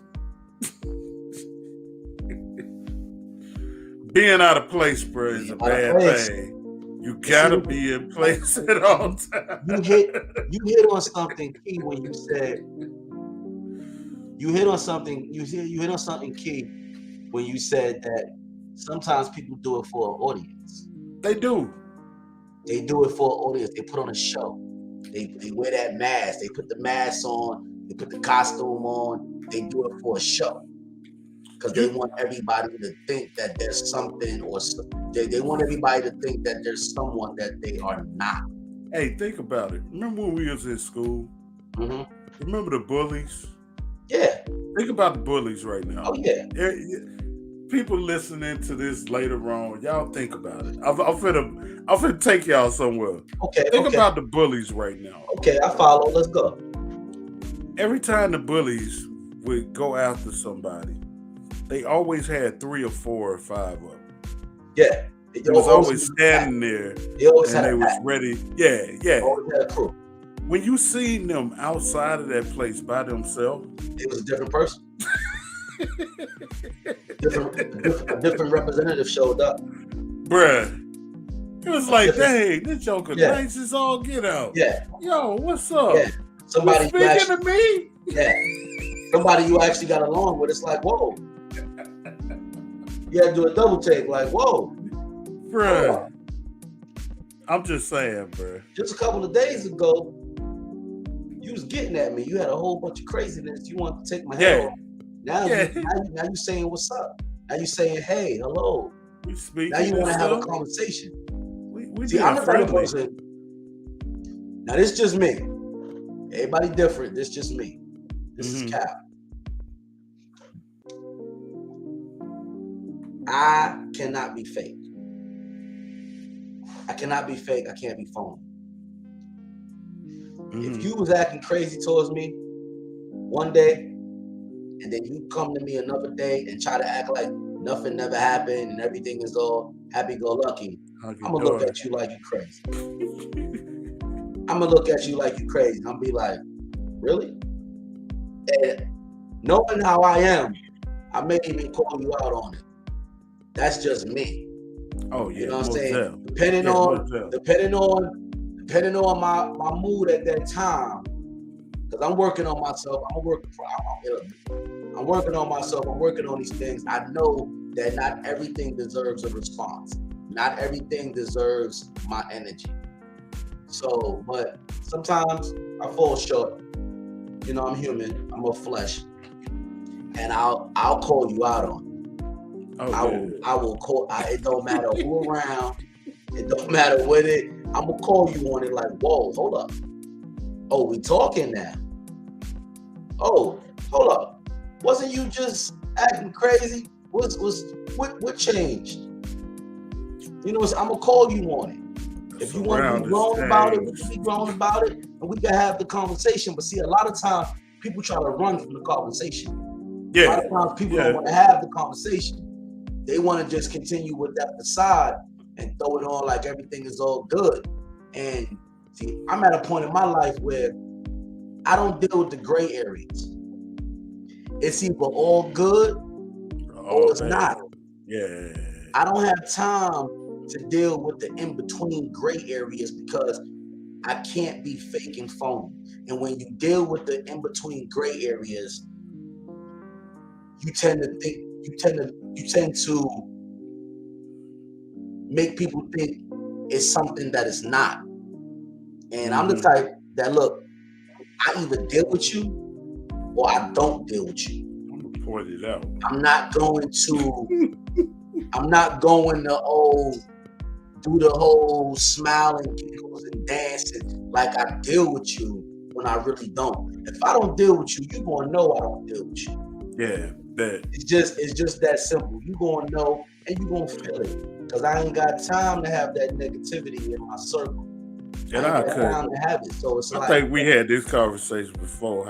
Being out of place, bro, is a bad thing. You gotta be in place at all times. You hit on something key when you said hit on something key when you said that sometimes people do it for an audience. They do. They do it for an audience. They put on a show. They wear that mask. They put the mask on. They put the costume on. They do it for a show. Because they want everybody to think that there's something, or they want everybody to think that there's someone that they are not. Hey, think about it. Remember when we was in school? Mm-hmm. Remember the bullies? Yeah. Think about the bullies right now. Oh yeah. People listening to this later on, y'all think about it. I'm finna take y'all somewhere. Okay. Think about the bullies right now. Okay, I follow. Let's go. Every time the bullies would go after somebody, they always had 3 or 4 or 5 of them. Yeah. It was always standing there. They always and had they was ready. Yeah. They always had a crew. When you seen them outside of that place by themselves, it was a different person. A different representative showed up. Bruh. It was like, dang, this joker nice as all get out. Yeah. Yo, what's up? Yeah. Somebody speaking to me? Yeah. Somebody you actually got along with. It's like, whoa. You had to do a double take, like, whoa. Bruh. I'm just saying, bruh. Just a couple of days ago, you was getting at me. You had a whole bunch of craziness. You wanted to take my head off. Now you saying what's up. Now you saying, hey, hello. We speaking. Now you want to have a conversation. We See, I'm the type of person. Now this just me. Everybody different. This just me. This is Cal. I cannot be fake. I cannot be fake. I can't be phony. If you was acting crazy towards me one day, and then you come to me another day and try to act like nothing never happened and everything is all happy-go-lucky, I'm gonna look at you like you crazy. I'm gonna look at you like you crazy. I'm gonna be like, really? And knowing how I am, I may even call you out on it. That's just me. Oh yeah, you know what I'm saying? Them. Depending on my mood at that time, because I'm working on myself. I'm working on myself. I'm working on these things. I know that not everything deserves a response. Not everything deserves my energy. So, but sometimes I fall short. You know, I'm human. I'm of flesh, and I'll call you out on it. I will call. It don't matter who around. It don't matter what it. I'm gonna call you on it. Like, whoa, hold up. Oh, we talking now. Oh, hold up. Wasn't you just acting crazy? What changed? You know, I'm gonna call you on it. If you want to be grown about it, we can be grown about it, and we can have the conversation. But see, a lot of times people try to run from the conversation. A lot of times people don't want to have the conversation. They want to just continue with that facade and throw it on like everything is all good. And see, I'm at a point in my life where I don't deal with the gray areas. It's either all good or it's not. Yeah. I don't have time to deal with the in-between gray areas because I can't be fake and phony. And when you deal with the in-between gray areas, you tend to make people think it's something that it's not. And I'm the type that, look, I either deal with you or I don't deal with you. I'm gonna point it out. I'm not going to do the whole smiling, giggles, and dancing like I deal with you when I really don't. If I don't deal with you, you're gonna know I don't deal with you. Yeah, that. It's just that simple. You're gonna know and you're gonna feel it. Because I ain't got time to have that negativity in my circle. And I ain't got time to have it. So it's I think we had this conversation before.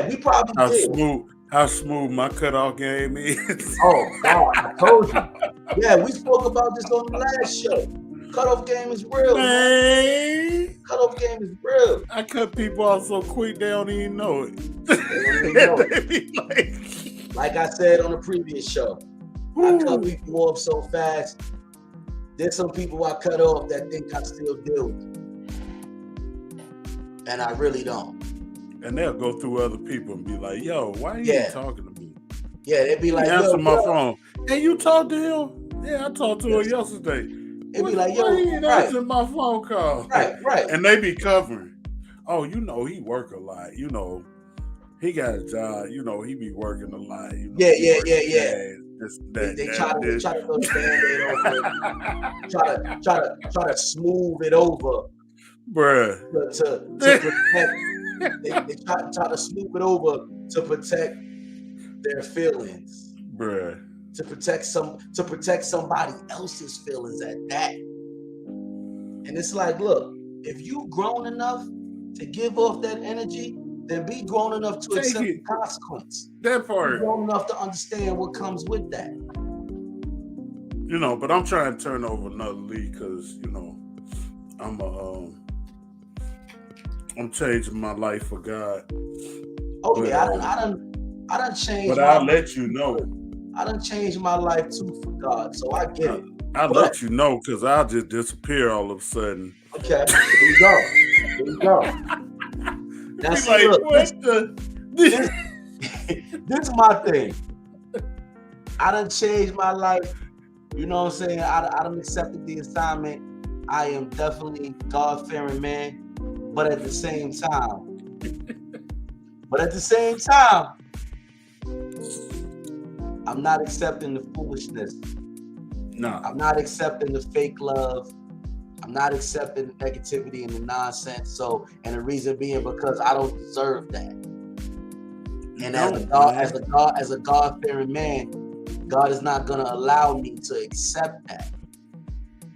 We probably did. How smooth my cutoff game is. Oh God, I told you. Yeah, we spoke about this on the last show. Cutoff game is real, man. Cutoff game is real. I cut people off so quick they don't even know it. Like I said on the previous show, I cut people off so fast. There's some people I cut off that think I still deal with them. And I really don't. And they'll go through other people and be like, yo, why are you talking to me? Yeah, they'd be like, answer my phone. Hey, you talked to him? Yeah, I talked to her yesterday. They'd be like, yo, why you ain't answering my phone call? Right. And they be covering. Oh, he work a lot. He got a job. He be working a lot. Yeah. They try to throw the Band-Aid over it. Try to smooth it over. Bruh. To protect. They try to smooth it over to protect their feelings. Bruh. To protect somebody else's feelings at that. And it's like, look, if you grown enough to give off that energy, then be grown enough to accept the consequence. That part. Be grown enough to understand what comes with that. But I'm trying to turn over another leaf because, I'm changing my life for God. Okay, I done changed. But I'll let you know. I done changed my life too for God, so I get it. I'll let you know because I'll just disappear all of a sudden. Okay, there you go. Now, see, look, this is my thing. I done changed my life. You know what I'm saying? I done accepted the assignment. I am definitely a God-fearing man. But at the same time, I'm not accepting the foolishness. No. I'm not accepting the fake love. I'm not accepting the negativity and the nonsense. And the reason being because I don't deserve that. And as a God-fearing man, God is not gonna allow me to accept that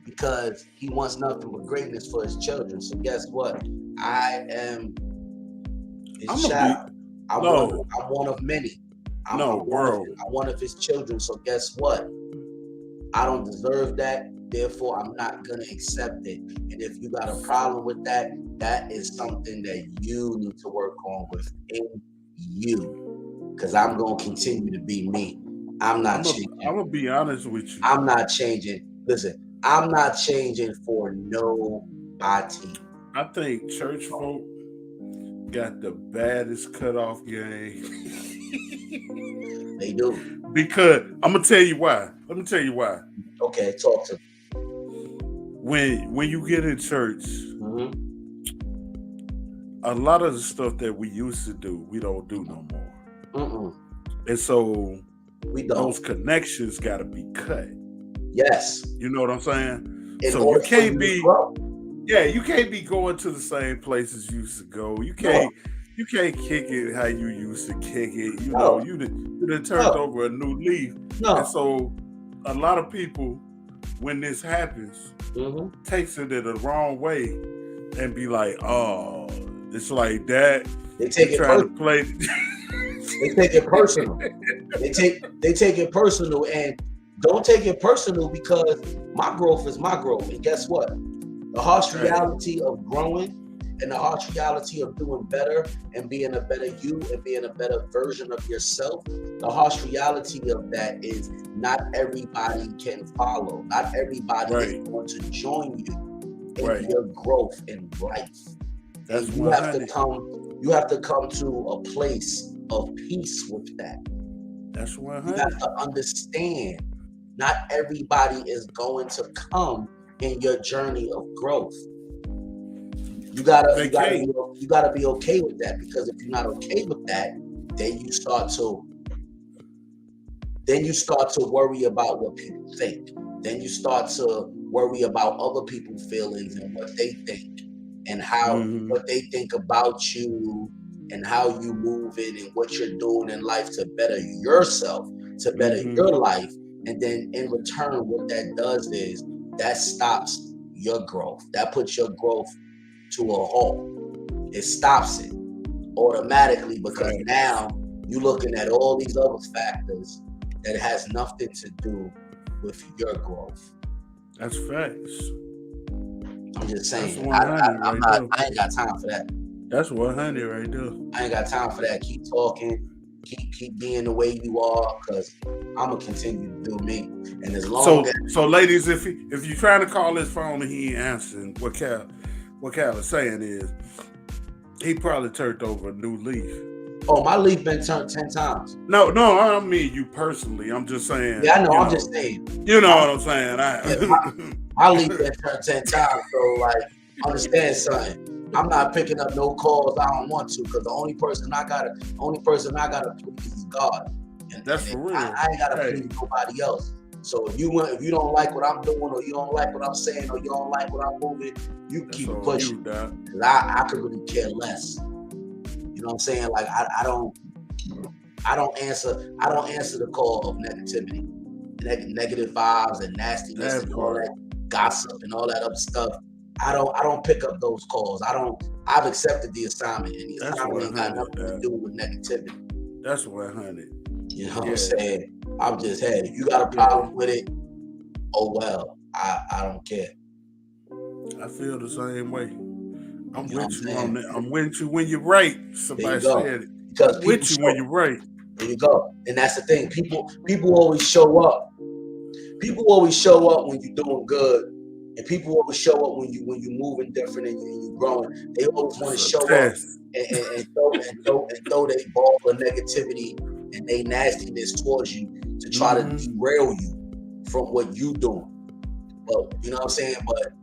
because He wants nothing but greatness for His children. So guess what? I am His child. I'm one of many. I'm one of His children. So guess what? I don't deserve that. Therefore, I'm not going to accept it. And if you got a problem with that, that is something that you need to work on within you. Because I'm going to continue to be me. I'm not changing. I'm going to be honest with you. I'm not changing. Listen, I'm not changing for nobody. I think church folk got the baddest cutoff game. They do. Because I'm going to tell you why. Let me tell you why. Okay, talk to me. When you get in church, a lot of the stuff that we used to do, we don't do no more. And so those connections got to be cut. Yes. You know what I'm saying? So you can't be going to the same places you used to go. You can't kick it how you used to kick it. You know, you done turned over a new leaf. And so a lot of people, when this happens, takes it in the wrong way and be like, oh, it's like that. They take it personal. They take it personal. They take it personal, and don't take it personal, because my growth is my growth. And guess what? The harsh reality of growing and the harsh reality of doing better and being a better you and being a better version of yourself, the harsh reality of that is not everybody can follow. Not everybody is going to join you in your growth in life. That's and you have to come to a place of peace with that. That's 100. You have to understand not everybody is going to come in your journey of growth. You gotta be okay with that, because if you're not okay with that, then you start to worry about what people think. Then you start to worry about other people's feelings and what they think, and how what they think about you, and how you move in and what you're doing in life to better yourself, to better your life. And then in return, what that does is that stops your growth. That puts your growth to a halt. It stops it automatically, because now you're looking at all these other factors that has nothing to do with your growth. That's facts. I'm just saying. I ain't got time for that. That's 100 right there. I ain't got time for that. Keep talking. Keep being the way you are, because I'm gonna continue to do me. And as long as ladies, if you're trying to call his phone and he ain't answering, what Cal is saying is he probably turned over a new leaf. Oh, my leaf been turned 10 times. No, I don't mean you personally. I'm just saying. Yeah, I know. I'm just saying. You know what I'm saying? My leaf been turned 10 times. So, like, understand something. I'm not picking up no calls I don't want to, because the only person I gotta please is God. And that's for real. I ain't gotta please nobody else. So if you don't like what I'm doing, or you don't like what I'm saying, or you don't like what I'm moving, you can keep it pushing. I could really care less. You know what I'm saying? Like I don't answer the call of negativity, negative vibes and nastiness and all that gossip and all that other stuff. I don't pick up those calls. I've accepted the assignment, and the assignment ain't got nothing to do with negativity. That's 100. You know what I'm saying? I'm just, hey, if you got a problem with it, oh well. I don't care. I feel the same way. I'm with you on that. I'm with you when you're right. Somebody said it. Because I'm with you when you're right. There you go. And that's the thing. People always show up. People always show up when you're doing good. And people always show up when you moving different and you growing. They always want to show up and throw their ball of negativity and they nastiness towards you to try to derail you from what you doing. But you know what I'm saying? But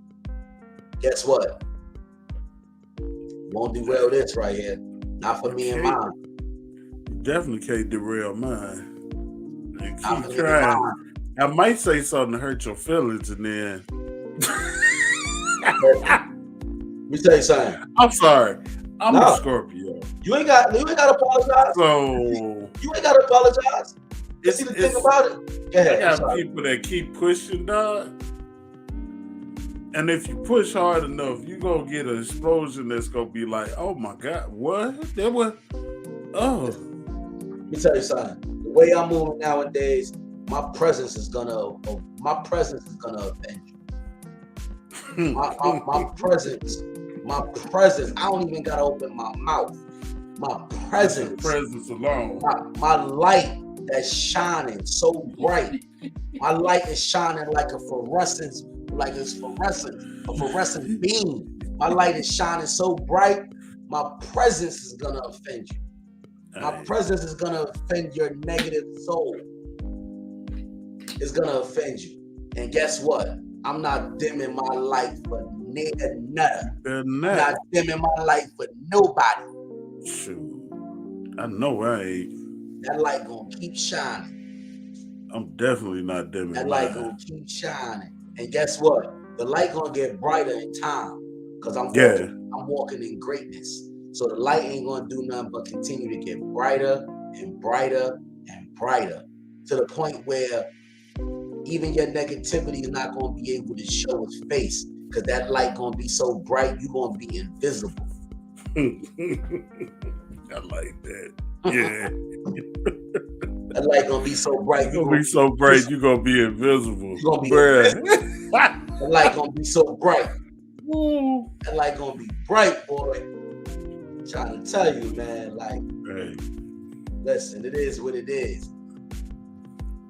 guess what? Won't derail this right here. Not for me and mine. You definitely can't derail mine. And keep trying. I might say something to hurt your feelings, and then let me tell you something. I'm sorry. I'm a Scorpio. You ain't got to apologize. So you ain't got to apologize. See the thing about it. Go ahead. I got people that keep pushing, dog. And if you push hard enough, you're going to get an explosion that's going to be like, oh my God, what? That was, Let me tell you something. The way I'm moving nowadays, my presence is gonna offend you. My presence, I don't even gotta open my mouth. My presence alone. My light that's shining so bright. My light is shining like a fluorescent beam. My light is shining so bright, my presence is gonna offend you. My presence is gonna offend your negative soul. It's gonna offend you. And guess what? I'm not dimming my light for nothing. I'm not dimming my light for nobody. Shoot. I know I ain't. That light gonna keep shining. I'm definitely not dimming that light gonna keep shining. And guess what? The light gonna get brighter in time. Because I'm walking in greatness. So the light ain't gonna do nothing but continue to get brighter and brighter and brighter. To the point where even your negativity is not gonna be able to show its face. Because that light gonna be so bright, you're gonna be invisible. I like that. Yeah. That light gonna be so bright, You're gonna be so bright, you're gonna be invisible. you're gonna be Bruh. invisible. That light gonna be so bright. Ooh. That light gonna be bright, boy. I'm trying to tell you, man. Like, Hey. listen, it is what it is.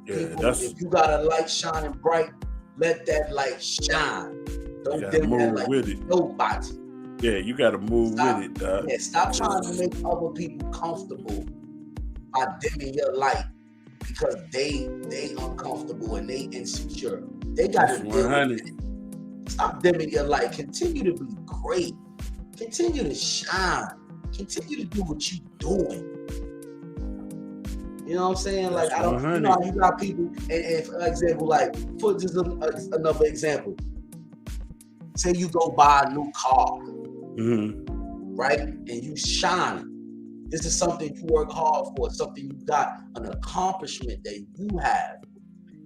Yeah, People, if you got a light shining bright, let that light shine. Don't dim that light with it. Nobody. Yeah, you gotta move with it, dog. Yeah, stop trying to make other people comfortable by dimming your light because they uncomfortable and they insecure. They gotta deal with it. Stop dimming your light. Continue to be great. Continue to shine. Continue to do what you're doing. You know what I'm saying? Like, I don't, you know, you got people, and for example, like, for just another example, say you go buy a new car, right? And you shine. This is something you work hard for, something you got, an accomplishment that you have.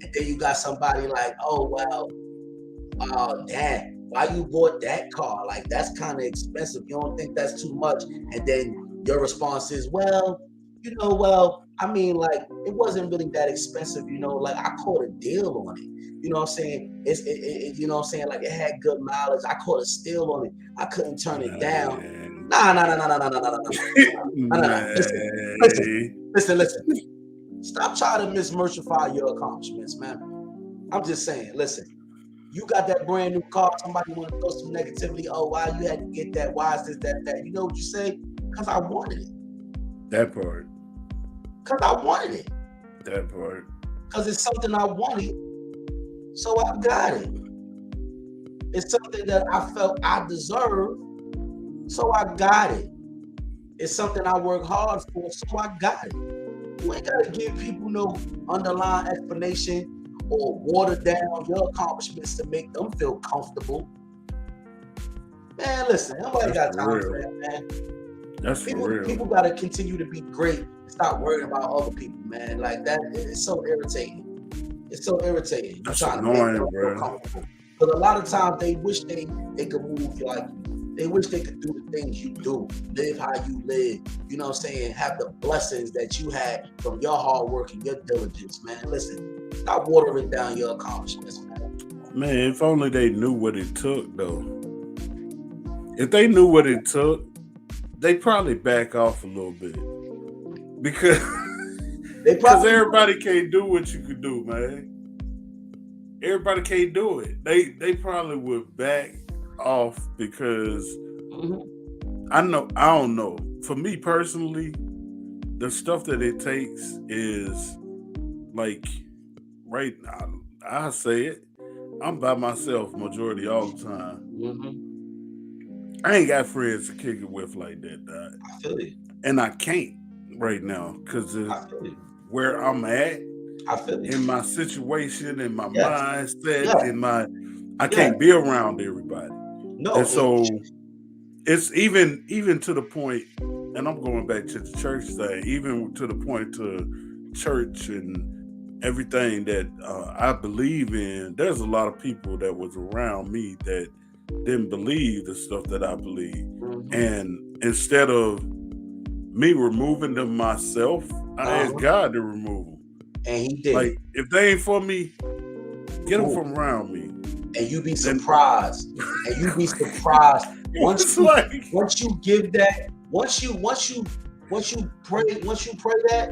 And then you got somebody like, oh, well, Dad, why you bought that car? Like, that's kind of expensive. You don't think that's too much? And then your response is, well, you know, well, I mean, like, it wasn't really that expensive, you know, like, I caught a deal on it. You know what I'm saying? You know what I'm saying? Like, it had good mileage. I caught a steal on it. I couldn't turn it down. Nah. Listen. Stop trying to mismercify your accomplishments, man. I'm just saying, listen. You got that brand new car. Somebody want to throw some negativity. Oh, why you had to get that? Why is this, that? You know what you say? Because I wanted it. That part. Because I wanted it. That part. Because it's something I wanted, so I got it. It's something that I felt I deserved, so I got it. It's something I work hard for, so I got it. You ain't got to give people no underlying explanation or water down your accomplishments to make them feel comfortable. Man, listen, nobody got time for that, man. That's real. People got to continue to be great and stop worrying about other people, man. Like, that is so irritating. It's so irritating. That's annoying, bro. But a lot of times they wish they could move like you. They wish they could do the things you do, live how you live. You know what I'm saying? Have the blessings that you had from your hard work and your diligence, man. Listen, stop watering down your accomplishments, man. Man, if only they knew what it took, though. If they knew what it took, they probably back off a little bit. Because everybody can't do what you could do, man. Everybody can't do it. They probably would back off because I don't know. For me personally, the stuff that it takes is like right now. I say it. I'm by myself majority all the time. I ain't got friends to kick it with like that, dog. I feel it. And I can't right now because where I'm at, I feel it. In my situation, in my mindset, I can't be around everybody. No. And so it's even to the point, and I'm going back to the church thing, even to the point to church and everything that I believe in. There's a lot of people that was around me that didn't believe the stuff that I believe. And instead of me removing them myself, I asked God to remove them. And he did. Like, if they ain't for me, get them from around me. And you be surprised. Once you give that, once you pray that,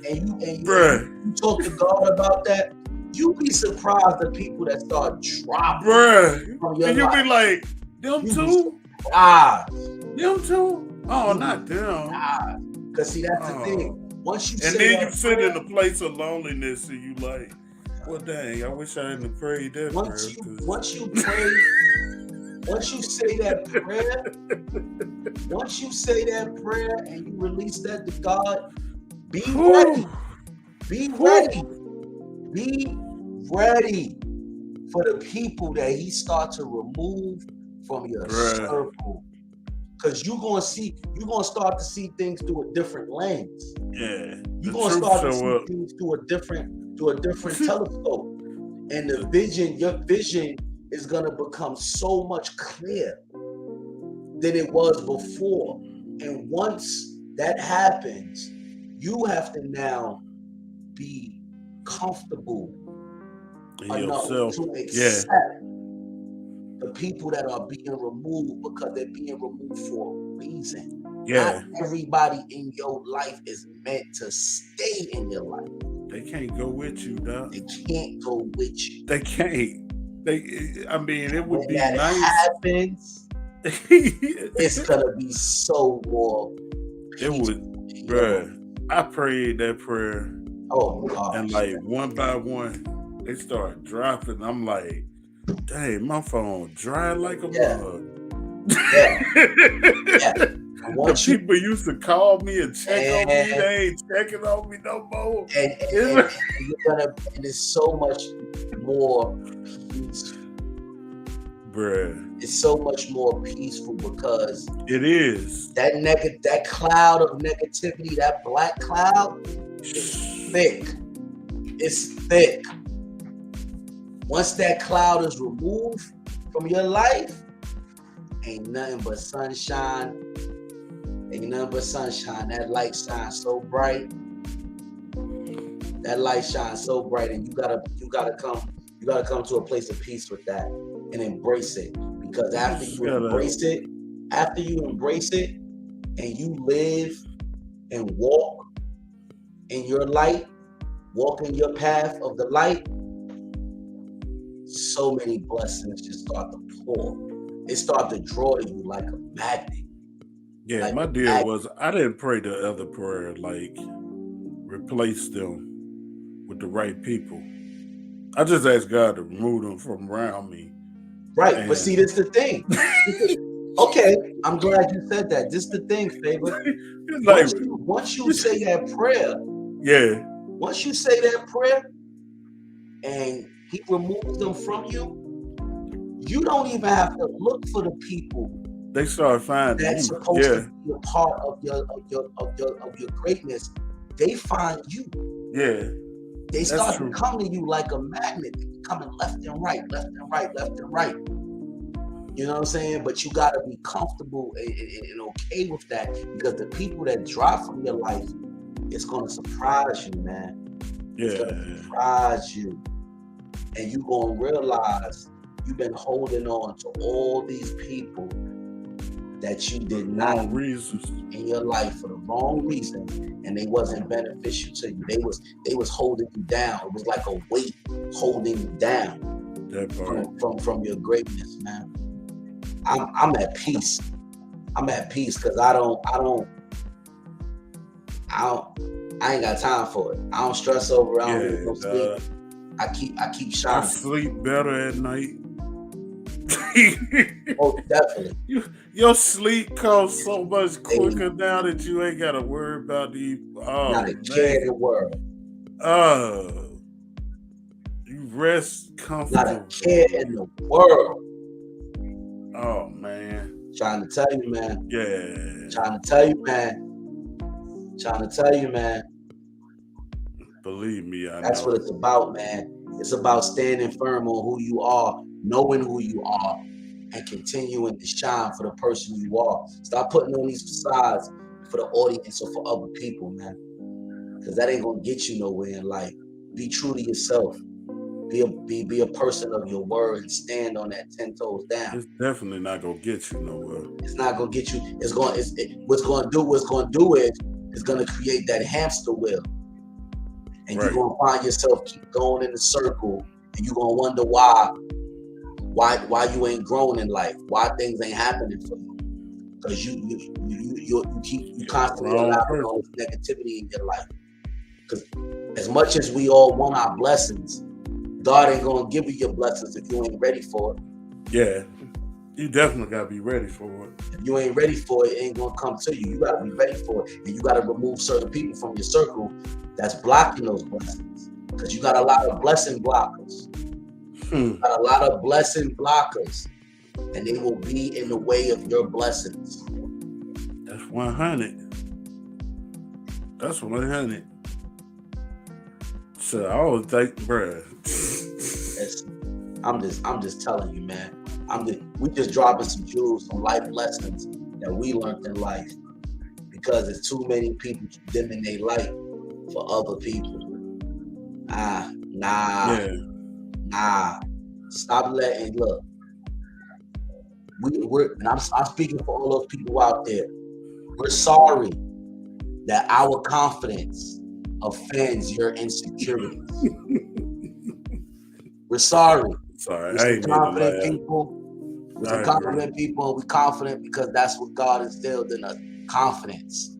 and you talk to God about that, you be surprised the people that start dropping. And you be like, them too? Them too? Oh, not them. Because see, that's the thing. Once you and then you sit in a place of loneliness and you like, well, dang, I wish I hadn't prayed that prayer. Once you pray, once you say that prayer and you release that to God, be ready. Be ready. Be ready for the people that he starts to remove from your circle. Because you're gonna start to see things through a different lens. Yeah. You're gonna start to see things through a different telescope. And your vision is gonna become so much clearer than it was before. And once that happens, you have to now be comfortable And enough yourself. to Yeah. accept the people that are being removed because they're being removed for a reason. Yeah. Not everybody in your life is meant to stay in your life. They can't go with you, dog. They can't go with you. They can't. I mean, it would When be that nice. happens, it's gonna be so more It would, peaceful. bruh. I prayed that prayer, Oh gosh. and like one by one, they start dropping. I'm like, dang, my phone dry like a mug. Yeah. The people used to call me and check on me. They ain't checking on me no more. And it's so much more peaceful. Bruh. It's so much more peaceful because it is. That cloud of negativity, that black cloud, is thick. It's thick. Once that cloud is removed from your life, ain't nothing but sunshine. Ain't nothing but sunshine. That light shines so bright. That light shines so bright, and you gotta come to a place of peace with that and embrace it. Because after you embrace it, and you live and walk in your light, walk in your path of the light, so many blessings just start to pour. It start to draw to you like a magnet. Yeah, like my deal was I didn't pray the other prayer, like replace them with the right people. I just asked God to remove them from around me. Right, but see, this the thing. Okay, I'm glad you said that. This the thing, Favor. Like, once you say that prayer, yeah. Once you say that prayer, and He removes them from you, you don't even have to look for the people. They start finding that's you. Supposed to be a part of your greatness. They find you. Yeah. They start to come to you like a magnet, coming left and right, left and right, left and right. You know what I'm saying? But you got to be comfortable and okay with that, because the people that drop from your life, it's going to surprise you, man. Yeah. It's going to surprise you. And you're going to realize you've been holding on to all these people that you did not reasons in your life for the wrong reasons, and they wasn't beneficial to you. They was holding you down. It was like a weight holding you down. That part. From your greatness, man. I'm at peace. I'm at peace because I ain't got time for it. I don't stress over it. I don't get no sleep. I keep shining. I sleep better at night. Oh, definitely. Your sleep comes so much quicker now that you ain't got to worry about the not a care in the world. You rest comfortable. Not a care in the world. Oh man. Trying to tell you, man. Yeah. Trying to tell you, man. Believe me, That's what it's about, man. It's about standing firm on who you are, knowing who you are, and continuing to shine for the person you are. Stop putting on these facades for the audience or for other people, man. Because that ain't gonna get you nowhere in life. Be true to yourself. Be a person of your word and stand on that 10 toes down. It's definitely not gonna get you nowhere. It's not gonna get you. What's gonna do is it's gonna create that hamster wheel. And you're gonna find yourself keep going in the circle, and you're gonna wonder why you ain't growing in life, why things ain't happening for you, because you constantly allowing all this negativity in your life. Because as much as we all want our blessings, God ain't gonna give you your blessings if you ain't ready for it. Yeah, you definitely gotta be ready for it. If you ain't ready for it, it ain't gonna come to you. You gotta be ready for it, and you gotta remove certain people from your circle that's blocking those blessings. Because you got a lot of blessing blockers. You got a lot of blessing blockers, and they will be in the way of your blessings. That's 100. That's 100. So I was like, bruh. I'm just telling you, man. We just dropping some jewels, some life lessons that we learned in life, because there's too many people dimming their light for other people. Nah. Stop letting look. And I'm speaking for all those people out there. We're sorry that our confidence offends your insecurities. We're sorry. Sorry, We're I some ain't mean to confident laugh. people. We're some I agree. confident people. We're confident because that's what God instilled in us. Confidence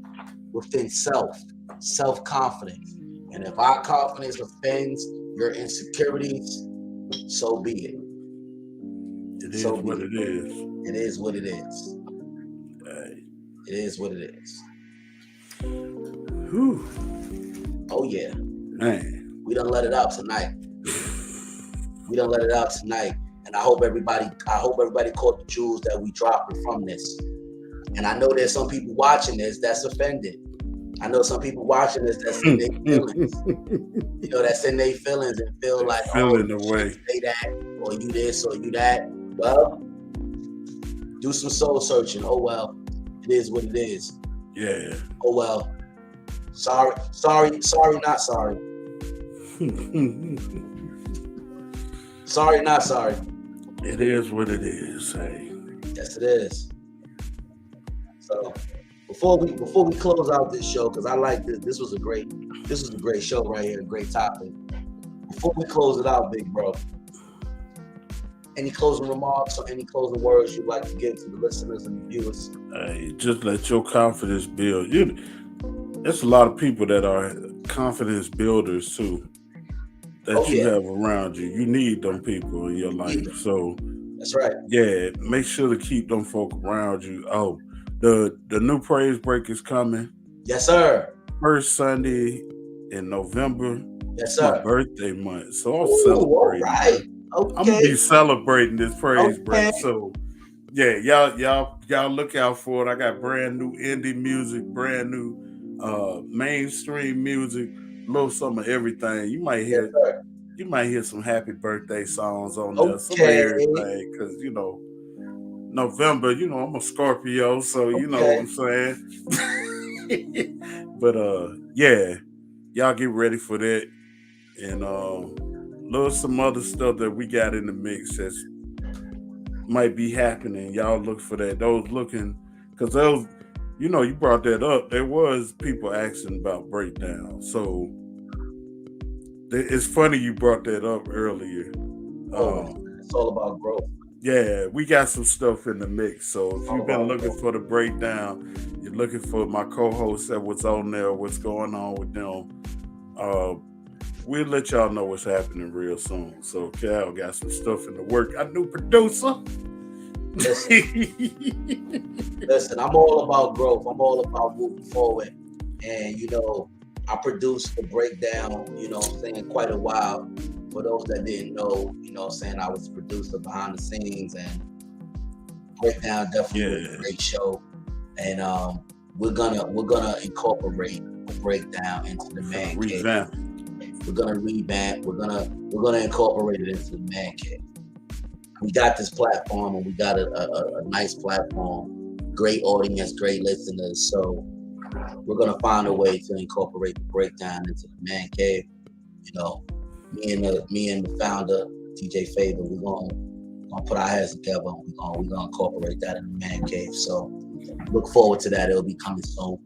within self-confidence. And if our confidence offends your insecurities, so be it. It is what it is. It is what it is. Hey. It is what it is. Whew. Oh yeah. Man. We done let it out tonight. And I hope everybody caught the jewels that we dropped from this. And I know there's some people watching this that's offended. I know some people watching this that's in their feelings. That's in their feelings and feel like, feeling the way. Say that, or you this, or you that. Well, do some soul searching. Oh well, it is what it is. Yeah. Oh well. Sorry, not sorry. Sorry, not sorry. It is what it is. Hey. Yes, it is. So before we close out this show, because I like this. This was a great show right here, a great topic. Before we close it out, big bro, any closing remarks or any closing words you'd like to give to the listeners and the viewers? Hey, just let your confidence build. There's a lot of people that are confidence builders too. That you have around you. You need them people in your life. So that's right. Yeah, make sure to keep them folk around you. Oh, the new praise break is coming. Yes, sir. First Sunday in November. Yes, sir. My birthday month. So I'm celebrating. All right. Okay. I'm gonna be celebrating this praise break. So yeah, y'all look out for it. I got brand new indie music, brand new mainstream music, little some of everything. You might hear some happy birthday songs on there, some of everything, because November, I'm a Scorpio, so you know what I'm saying. But yeah, y'all get ready for that, and little some other stuff that we got in the mix that might be happening. Y'all look for that. Those looking, because those, you brought that up. There was people asking about breakdown, so it's funny you brought that up earlier. It's all about growth. Yeah, we got some stuff in the mix. So if you've been looking for the breakdown, you're looking for my co-host that was on there, what's going on with them, we'll let y'all know what's happening real soon. So Cal got some stuff in the work. Our new producer. Listen, I'm all about growth. I'm all about moving forward. And I produced the breakdown, quite a while. For those that didn't know, I was a producer behind the scenes, and breakdown definitely was a great show. And we're gonna incorporate the breakdown into the man cave. We're gonna revamp. We're gonna incorporate it into the man cave. We got this platform, and we got a nice platform, great audience, great listeners. So we're gonna find a way to incorporate the breakdown into the man cave. Me and the founder, TJ Favor, we're gonna put our heads together. We're gonna incorporate that in the man cave. So look forward to that. It'll be coming soon.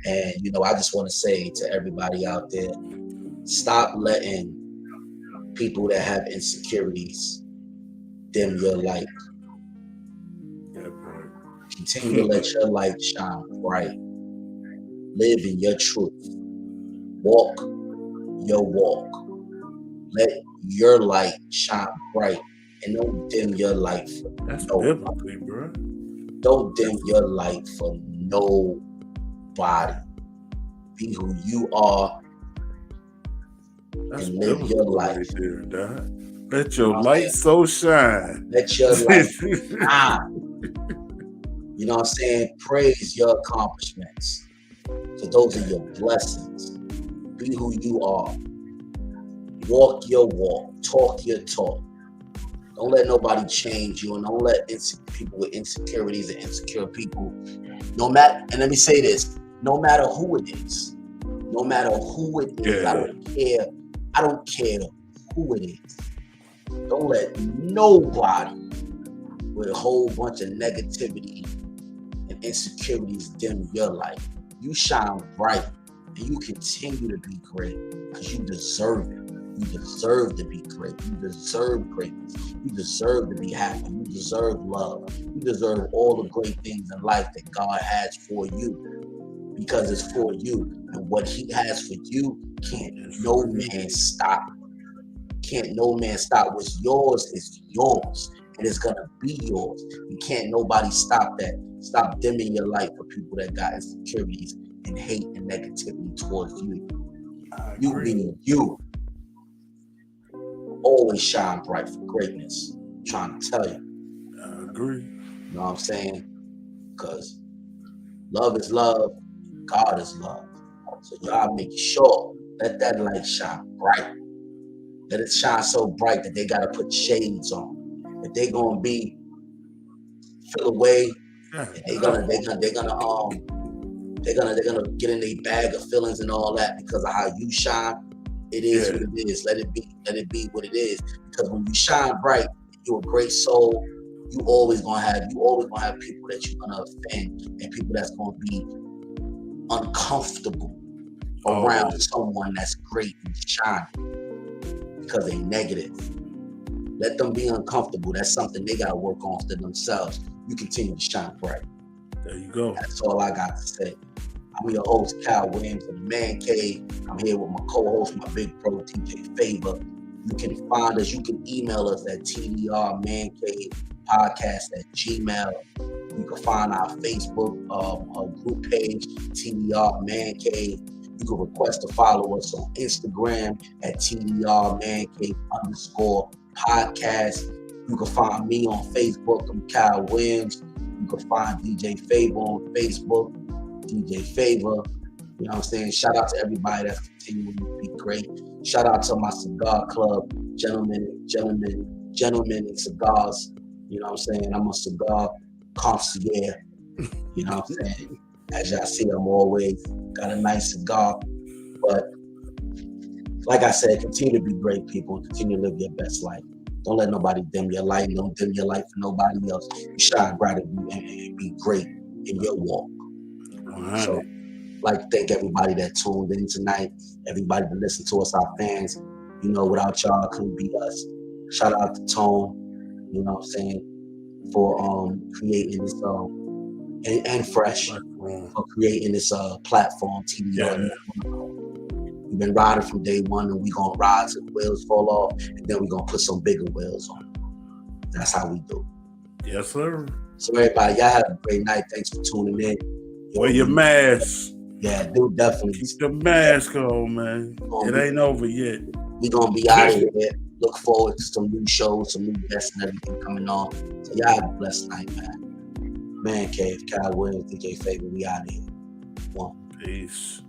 And I just want to say to everybody out there, stop letting people that have insecurities dim your light. Continue to let your light shine bright. Live in your truth. Walk your walk. Let your light shine bright, and don't dim your light for nobody, bro. Don't dim your light for nobody. Be who you are and live your life. Right there, let your light so shine. Let your light shine. You know what I'm saying? Praise your accomplishments. So those are your blessings. Be who you are. Walk your walk. Talk your talk. Don't let nobody change you, and don't let people with insecurities and insecure people. And let me say this: no matter who it is, I don't care I don't care who it is. Don't let nobody with a whole bunch of negativity and insecurities dim your light. You shine bright and you continue to be great because you deserve it. You deserve to be great. You deserve greatness. You deserve to be happy. You deserve love. You deserve all the great things in life that God has for you because it's for you. And what He has for you can't no man stop. Can't no man stop. What's yours is yours. And it's gonna be yours. You can't nobody stop that. Stop dimming your light for people that got insecurities and hate and negativity towards you. You being you. Always shine bright for greatness. I'm trying to tell you. I agree. You know what I'm saying? Because love is love, God is love. So y'all make sure, let that light shine bright. Let it shine so bright that they gotta put shades on. If they gonna be feel away, they're gonna get in their bag of feelings and all that because of how you shine. It is what it is. Let it be what it is. Because when you shine bright, you're a great soul. You always gonna have people that you're gonna offend and people that's gonna be uncomfortable around someone that's great and shining because they negative. Let them be uncomfortable. That's something they gotta work on for themselves. You continue to shine bright. There you go. That's all I got to say. I'm your host, Kyle Williams of the Man Cave. I'm here with my co-host, my big bro, TJ Favor. You can find us, you can email us at TDR Man Cave Podcast at Gmail. You can find our Facebook group page, TDR Man Cave. You can request to follow us on Instagram at TDR Man Cave _podcast. You can find me on Facebook. I'm Kyle Williams. You can find DJ Favor on Facebook. DJ Favor, you know what I'm saying? Shout out to everybody that's continuing to be great. Shout out to my cigar club, gentlemen and cigars. You know what I'm saying? I'm a cigar concierge. You know what I'm saying? As y'all see, I'm always got a nice cigar. But like I said, continue to be great people and continue to live your best life. Don't let nobody dim your light. Don't dim your light for nobody else. You shine bright and be great in your walk. So, like to thank everybody that tuned in tonight, everybody that listened to us, our fans. You know, without y'all, couldn't be us. Shout out to Tone, you know what I'm saying, for creating this and Fresh for creating this platform, TDR. We've been riding from day one, and we gonna ride till the wheels fall off, and then we gonna put some bigger wheels on. That's how we do. Yes, sir. So everybody, y'all have a great night. Thanks for tuning in. Wear your mask. Yeah, dude, definitely. Keep the mask on, man. It ain't over yet. We gonna be out of here. Look forward to some new shows, some new guests and everything coming on. So y'all have a blessed night, man. Man Cave, Kyle Williams, DJ Favor, we out of here. One. Peace.